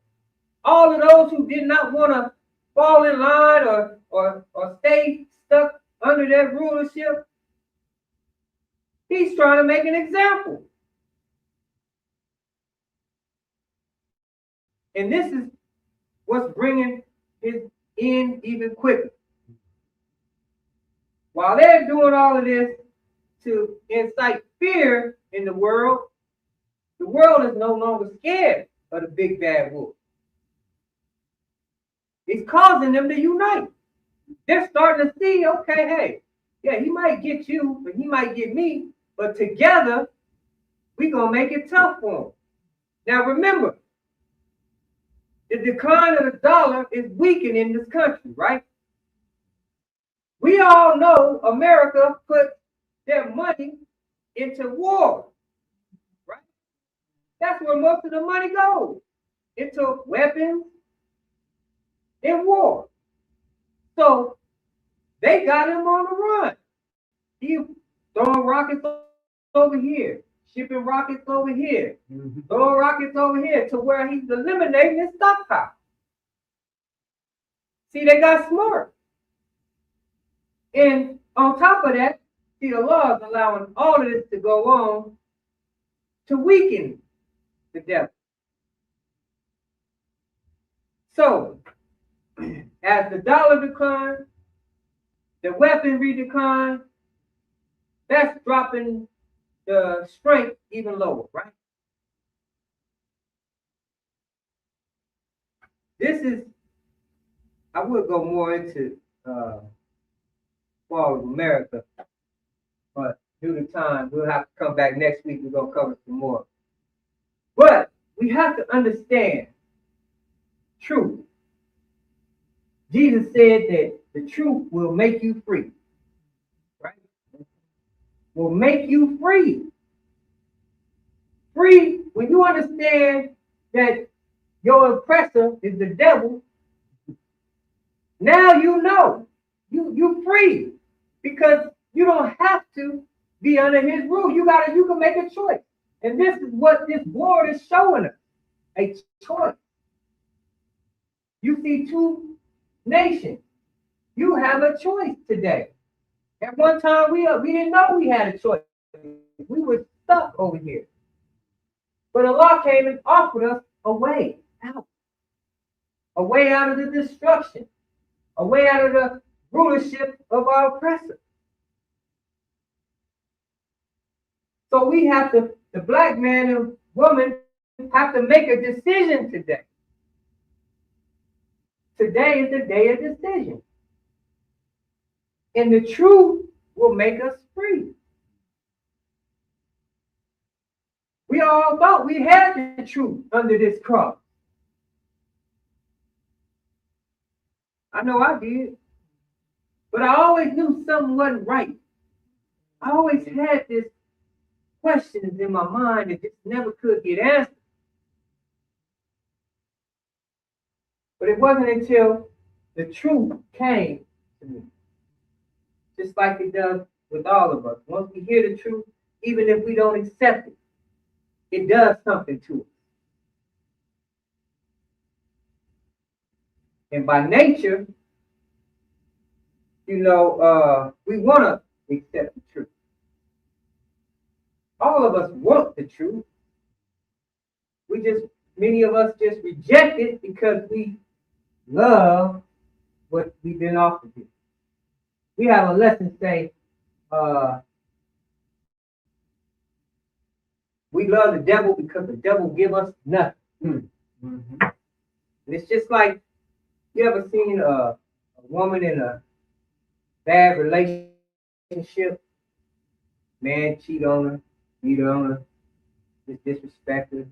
All of those who did not want to fall in line or stay stuck under their rulership, he's trying to make an example. And this is what's bringing his end even quicker. While they're doing all of this to incite fear in the world is no longer scared of the big bad wolf. It's causing them to unite. They're starting to see, okay, hey, yeah, he might get you, but he might get me, but together, we're going to make it tough for him. Now remember, the decline of the dollar is weakening this country, right? We all know America put their money into war, right? That's where most of the money goes, into weapons and war. So they got him on the run. He throwing rockets over here, shipping rockets over here, throwing rockets over here, to where he's eliminating his stockpile. See, they got smart. And on top of that, see, the law is allowing all of this to go on to weaken the devil. So, as the dollar declines, the weaponry declines, that's dropping the strength even lower, right? this is, I would go more into Fall of America, but due to time, we'll have to come back next week. We're going to cover some more. But we have to understand truth. Jesus said that the truth will make you free. Right? Will make you free. Free, when you understand that your oppressor is the devil, now you know you're free because you don't have to be under his rule. You can make a choice. And this is what this board is showing us, a choice. You see two nations. You have a choice today. At one time, we didn't know we had a choice. We were stuck over here. But Allah came and offered us a way out of the destruction, a way out of the rulership of our oppressor. So we have to, the black man and woman have to make a decision today. Today is the day of decision. And the truth will make us free. We all thought we had the truth under this cross. I know I did. But I always knew something wasn't right. I always had this questions in my mind that just never could get answered. But it wasn't until the truth came to me. Just like it does with all of us. Once we hear the truth, even if we don't accept it, it does something to us. And by nature, we want to accept the truth. All of us want the truth. Many of us just reject it because we love what we've been offered here. We have a lesson say, we love the devil because the devil give us nothing. Mm-hmm. And it's just like, you ever seen a woman in a bad relationship? Man cheat on her, beat on her, just disrespect her.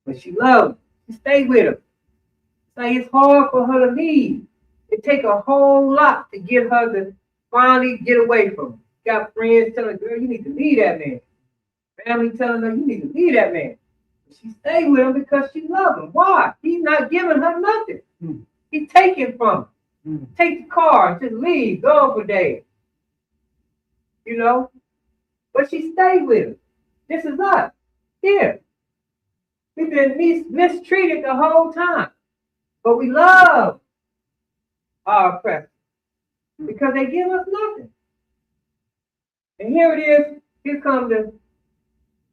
But she loves him. She stay with him. It's like it's hard for her to leave. It take a whole lot to get her to finally get away from him. Got friends telling her, girl, you need to leave that man. Family telling her, you need to leave that man. But she stayed with him because she loved him. Why? He's not giving her nothing. He's taking from her. Take the car and just leave, go for days. But she stayed with him. This is us. Here. We've been mistreated the whole time. But we love our oppressors because they give us nothing. And here it is. Here comes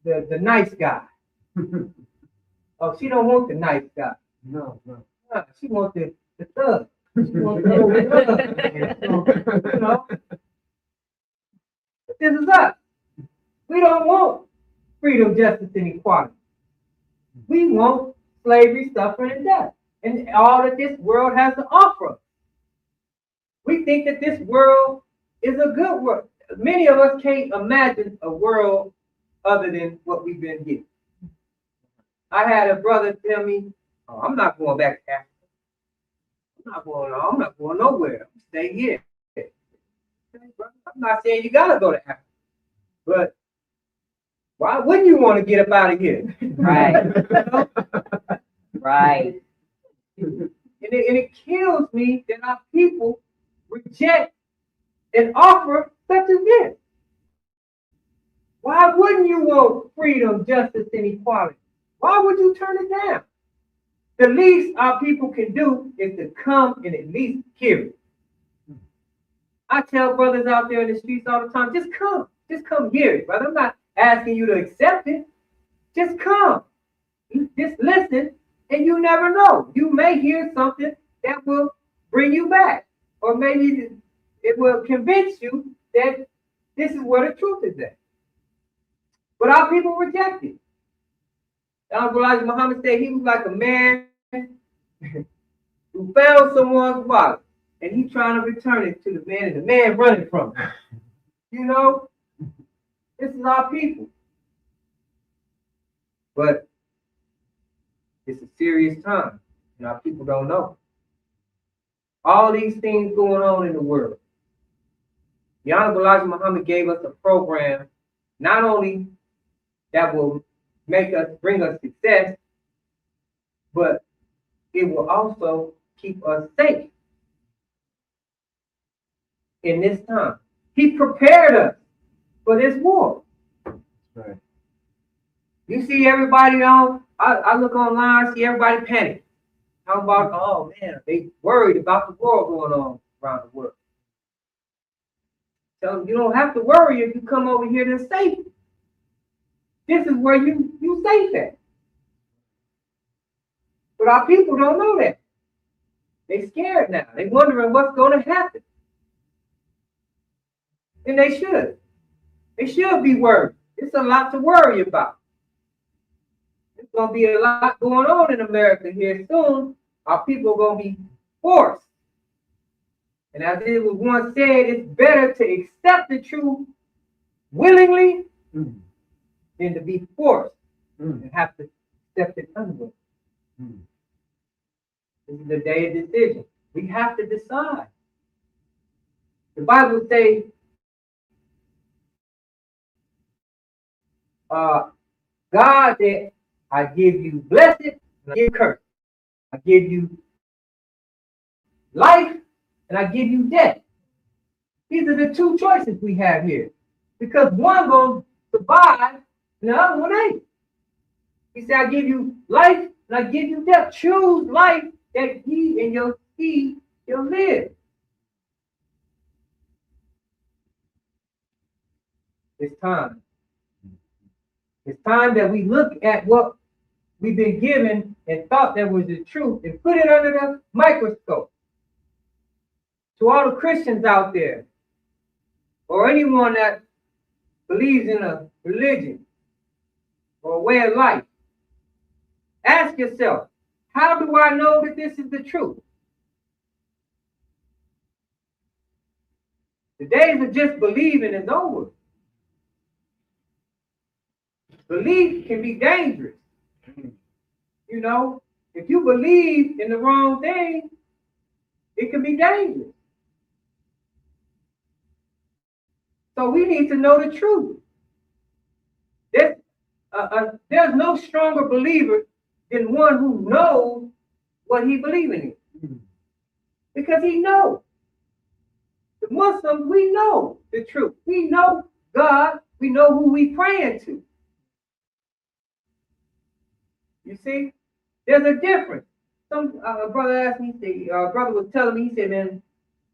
the nice guy. Oh, she don't want the nice guy. No. She wants the thug. She wants the thug. This is us. We don't want freedom, justice, and equality. We want slavery, suffering, and death, and all that this world has to offer. We think that this world is a good world. Many of us can't imagine a world other than what we've been given. I had a brother tell me, oh, I'm not going back to Africa. I'm not going nowhere. I'm staying here. I'm not saying you gotta go to Africa, but why wouldn't you want to get up out of here? Right. Right. And it kills me that our people reject an offer such as this. Why wouldn't you want freedom, justice, and equality? Why would you turn it down? The least our people can do is to come and at least hear it. I tell brothers out there in the streets all the time, just come hear it, brother. I'm not asking you to accept it. Just come. Just listen, and you never know. You may hear something that will bring you back. Or maybe it will convince you that this is where the truth is at. But our people reject it. Elijah Muhammad said he was like a man who found someone's wallet and he trying to return it to the man and the man running from him. You know, this is our people. But it's a serious time and our people don't know. All these things going on in the world. The Honorable Elijah Muhammad gave us a program not only that will bring us success, but it will also keep us safe in this time. He prepared us for this war. Right. You see everybody now, I look online, see everybody panic. How about, oh man, they worried about the war going on around the world. Tell them you don't have to worry if you come over here to safety. This is where you safe at. But our people don't know that. They scared now. They wondering what's going to happen. And they should. They should be worried. It's a lot to worry about. There's going to be a lot going on in America here soon. Our people are going to be forced. And as it was once said, it's better to accept the truth willingly than to be forced and have to accept it unwillingly. This is the day of decision. We have to decide. The Bible says, God said, I give you blessed and I give you curse. I give you life and I give you death. These are the two choices we have here. Because one going to survive and the other one ain't. He said, I give you life and I give you death. Choose life that ye and your seed shall live. It's time. It's time that we look at what we've been given and thought that was the truth and put it under the microscope. To all the Christians out there, or anyone that believes in a religion or a way of life, ask yourself, how do I know that this is the truth? The days of just believing is over. Belief can be dangerous. You know, if you believe in the wrong thing, it can be dangerous. So we need to know the truth. There's no stronger believer than one who knows what he believes in. Because he knows. The Muslims, we know the truth. We know God. We know who we praying to. You see, there's a difference. Some brother asked me, brother was telling me, he said, man,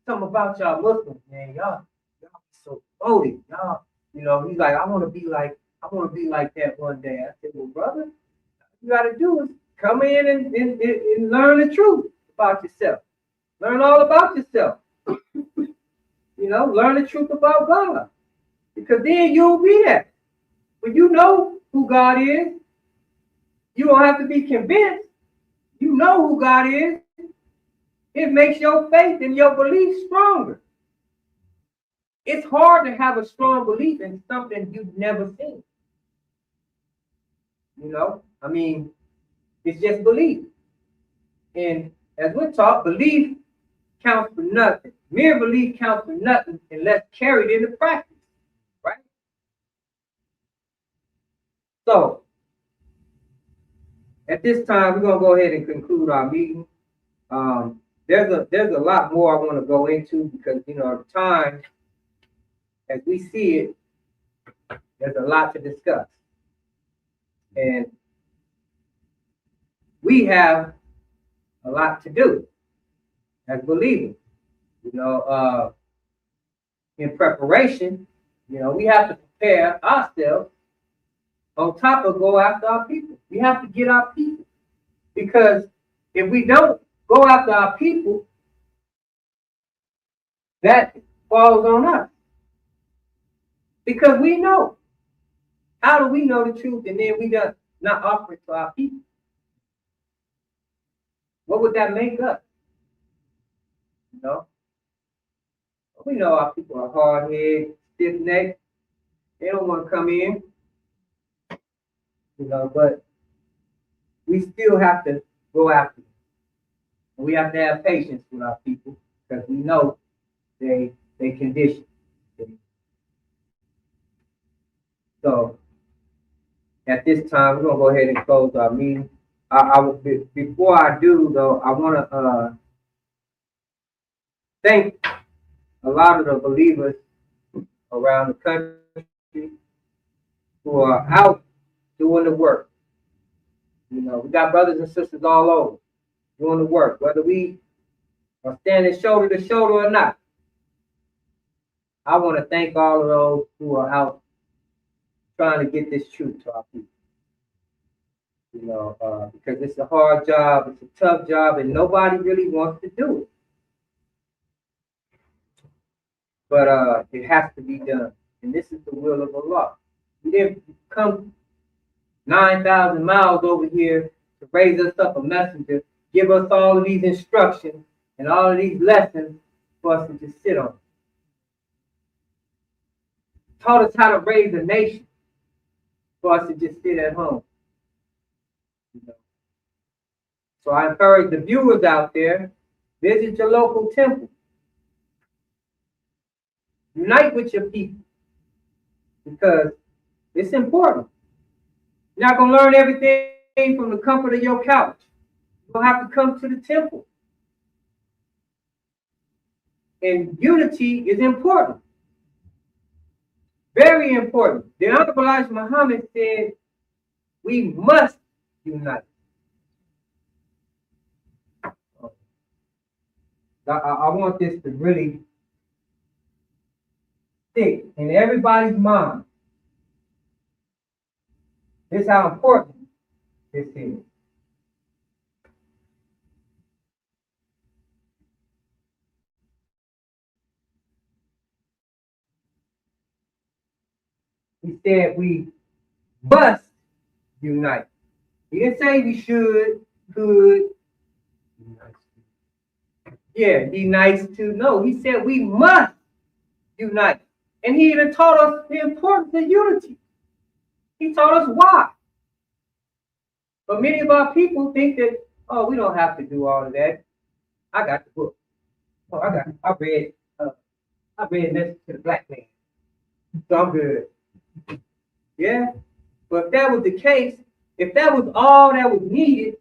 something about y'all Muslims, man, y'all be so loaded. Y'all, you know, he's like, I want to be like that one day. I said, well, brother, what you got to do is come in and learn the truth about yourself. Learn all about yourself. You know, learn the truth about God. Because then you'll be that. When you know who God is, you don't have to be convinced. You know who God is. It makes your faith and your belief stronger. It's hard to have a strong belief in something you've never seen. You know, I mean, it's just belief. And as we're taught, belief counts for nothing. Mere belief counts for nothing unless carried into practice, right? So, at this time, we're gonna go ahead and conclude our meeting. There's a lot more I want to go into because you know the time, as we see it, there's a lot to discuss, and we have a lot to do as believers. You know, in preparation, you know, we have to prepare ourselves. On top of go after our people, we have to get our people, because if we don't go after our people, that falls on us. Because we know. How do we know the truth and then we not offer it to our people? What would that make us? You know? We know our people are hard-headed, stiff-necked. They don't want to come in. You know, but we still have to go after them. We have to have patience with our people because we know they condition. So at this time, we're gonna go ahead and close our meeting. Before I do though, I want to thank a lot of the believers around the country who are out doing the work. You know, we got brothers and sisters all over doing the work, whether we are standing shoulder to shoulder or not. I want to thank all of those who are out trying to get this truth to our people. You know, because it's a hard job, it's a tough job, and nobody really wants to do it. But it has to be done, and this is the will of Allah. We didn't come 9,000 miles over here to raise us up a messenger, give us all of these instructions and all of these lessons for us to just sit on. Taught us how to raise a nation for us to just sit at home. You know? So I encourage the viewers out there, visit your local temple. Unite with your people because it's important. You're not going to learn everything from the comfort of your couch. You're going to have to come to the temple. And unity is important. Very important. The Honorable Elijah Muhammad said, we must unite. I want this to really stick in everybody's mind. This is how important this is. He said we must unite. He didn't say we should, could. Yeah, be nice to. No, he said we must unite. And he even taught us the importance of unity. He taught us why. But many of our people think that, oh, we don't have to do all of that. I got the book. Oh, I read Message to the Black Man. So I'm good. Yeah. But if that was the case, if that was all that was needed,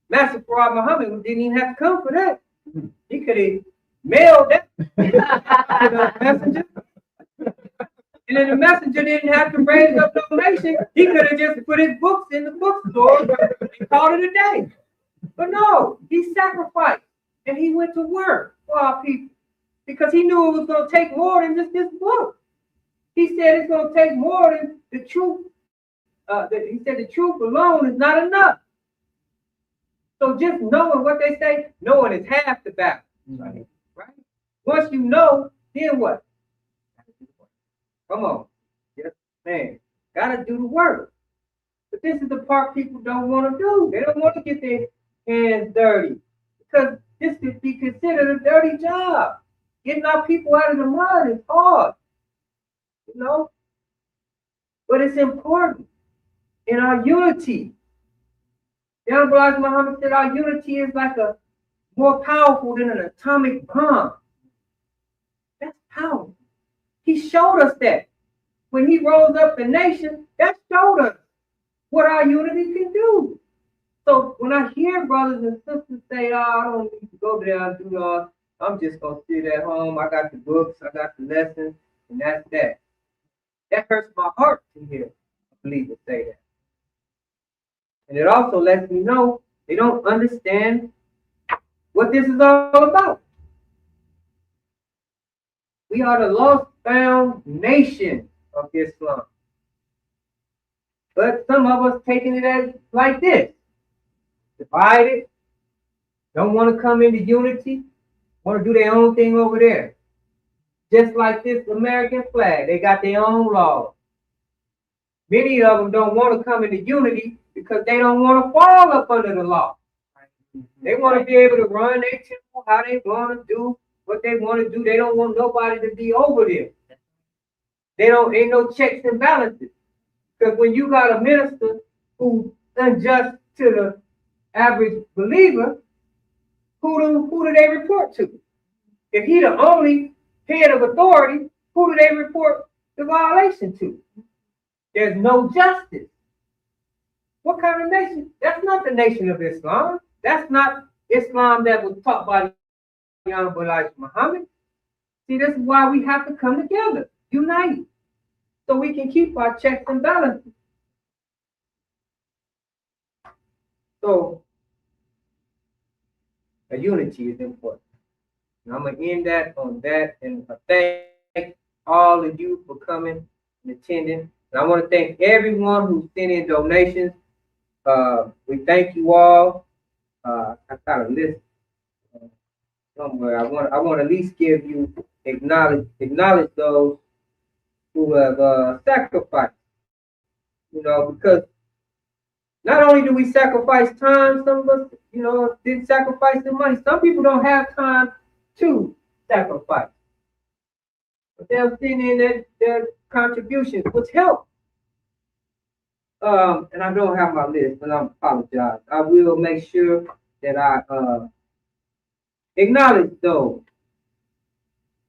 Master Farad Muhammad didn't even have to come for that. He could have mailed that to the messenger. And then the messenger didn't have to raise up donation. He could have just put his books in the bookstore and called it a day. But no, he sacrificed and he went to work for our people because he knew it was going to take more than just this book. He said it's going to take more than the truth. He said the truth alone is not enough. So just knowing what they say, knowing is half the battle. Right? Once you know, then what? Come on. Yes, man. Gotta do the work. But this is the part people don't want to do. They don't want to get their hands dirty. Because this could be considered a dirty job. Getting our people out of the mud is hard. You know? But it's important in our unity. The Honorable Elijah Muhammad said our unity is like a more powerful than an atomic bomb. That's powerful. He showed us that. When he rose up the nation, that showed us what our unity can do. So when I hear brothers and sisters say, oh, I don't need to go there and do all, I'm just going to sit at home. I got the books, I got the lessons, and that's that. That hurts my heart to hear a believer say that. And it also lets me know they don't understand what this is all about. We are the lost found nation of Islam. But some of us taking it as like this. Divided, don't want to come into unity, want to do their own thing over there. Just like this American flag, they got their own laws. Many of them don't want to come into unity because they don't want to fall up under the law. They want to be able to run their temple how they want to do what they want to do. They don't want nobody to be over them. Ain't no checks and balances. Because when you got a minister who's unjust to the average believer, who do they report to? If he the only head of authority, who do they report the violation to? There's no justice. What kind of nation? That's not the nation of Islam. That's not Islam that was taught by the Honorable Elijah Muhammad. See, this is why we have to come together, unite, so we can keep our checks and balances. So, a unity is important. And I'm going to end that on that. And I thank all of you for coming and attending. And I want to thank everyone who sent in donations. We thank you all. I got a list somewhere. I want to at least give you acknowledge those who have sacrificed. You know, because not only do we sacrifice time, some of us, you know, did sacrifice the money. Some people don't have time to sacrifice, but they'll send in their contributions, which help. And I don't have my list, but I apologize. I will make sure that I acknowledge those,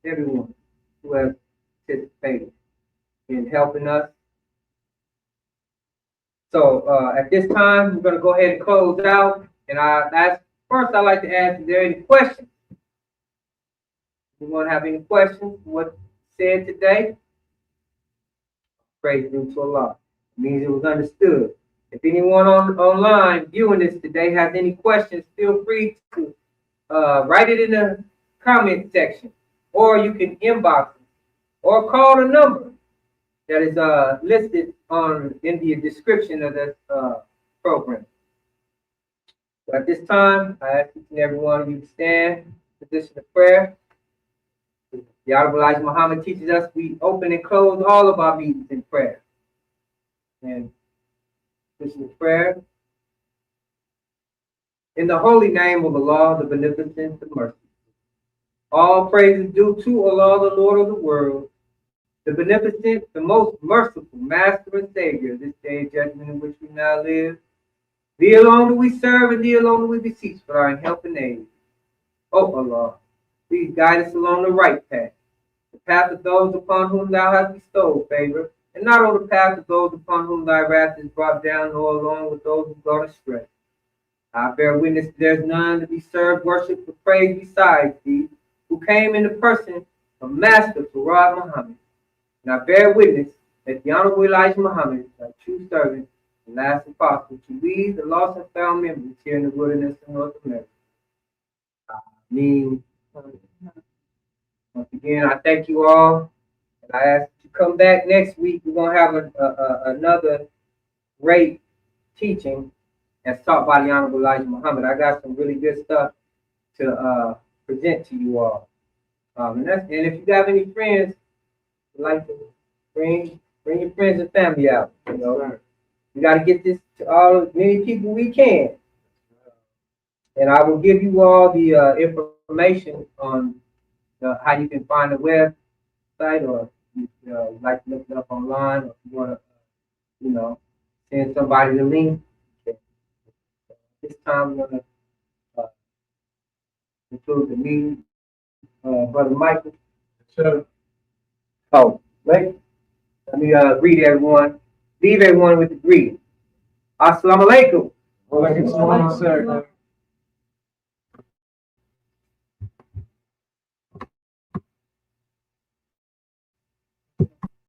everyone who has participated in helping us. So at this time, we're going to go ahead and close out. And I'd like to ask, is there any questions? Anyone have any questions? What said today? Praise be to Allah. It means it was understood. If anyone online viewing this today has any questions, feel free to write it in the comment section, or you can inbox it, or call the number that is listed in the description of this program. So at this time, I ask each and every one of you to stand, position of prayer. The Honorable Elijah Muhammad teaches us we open and close all of our meetings in prayer. And position of prayer. In the holy name of Allah, the beneficent, the merciful. All praise is due to Allah, the Lord of the world, the beneficent, the most merciful, Master and Savior of this day of judgment in which we now live. Thee alone do we serve, and Thee alone do we beseech for our help and aid. O Allah, please guide us along the right path, the path of those upon whom Thou hast bestowed favor, and not on the path of those upon whom Thy wrath is brought down, nor along with those who go astray. I bear witness there's none to be served, worship, or praise besides Thee, who came in the person of Master Farad Muhammad. And I bear witness that the Honorable Elijah Muhammad is thy true servant and last apostle to lead the lost and found members here in the wilderness of North America. Ameen. Once again, I thank you all. And I ask you to come back next week. We're going to have another great teaching as taught by the Honorable Elijah Muhammad. I got some really good stuff to present to you all. And if you have any friends, like to bring your friends and family out. You know, we got to get this to as many people we can. And I will give you all the information on how you can find the website, or you like to look it up online, or if you want to, send somebody the link. This time we're going to include the meeting. Brother Michael. Sure. Oh, wait. Let me greet everyone. Leave everyone with the greeting. Assalamu alaikum. Wa alaikum salam, sir.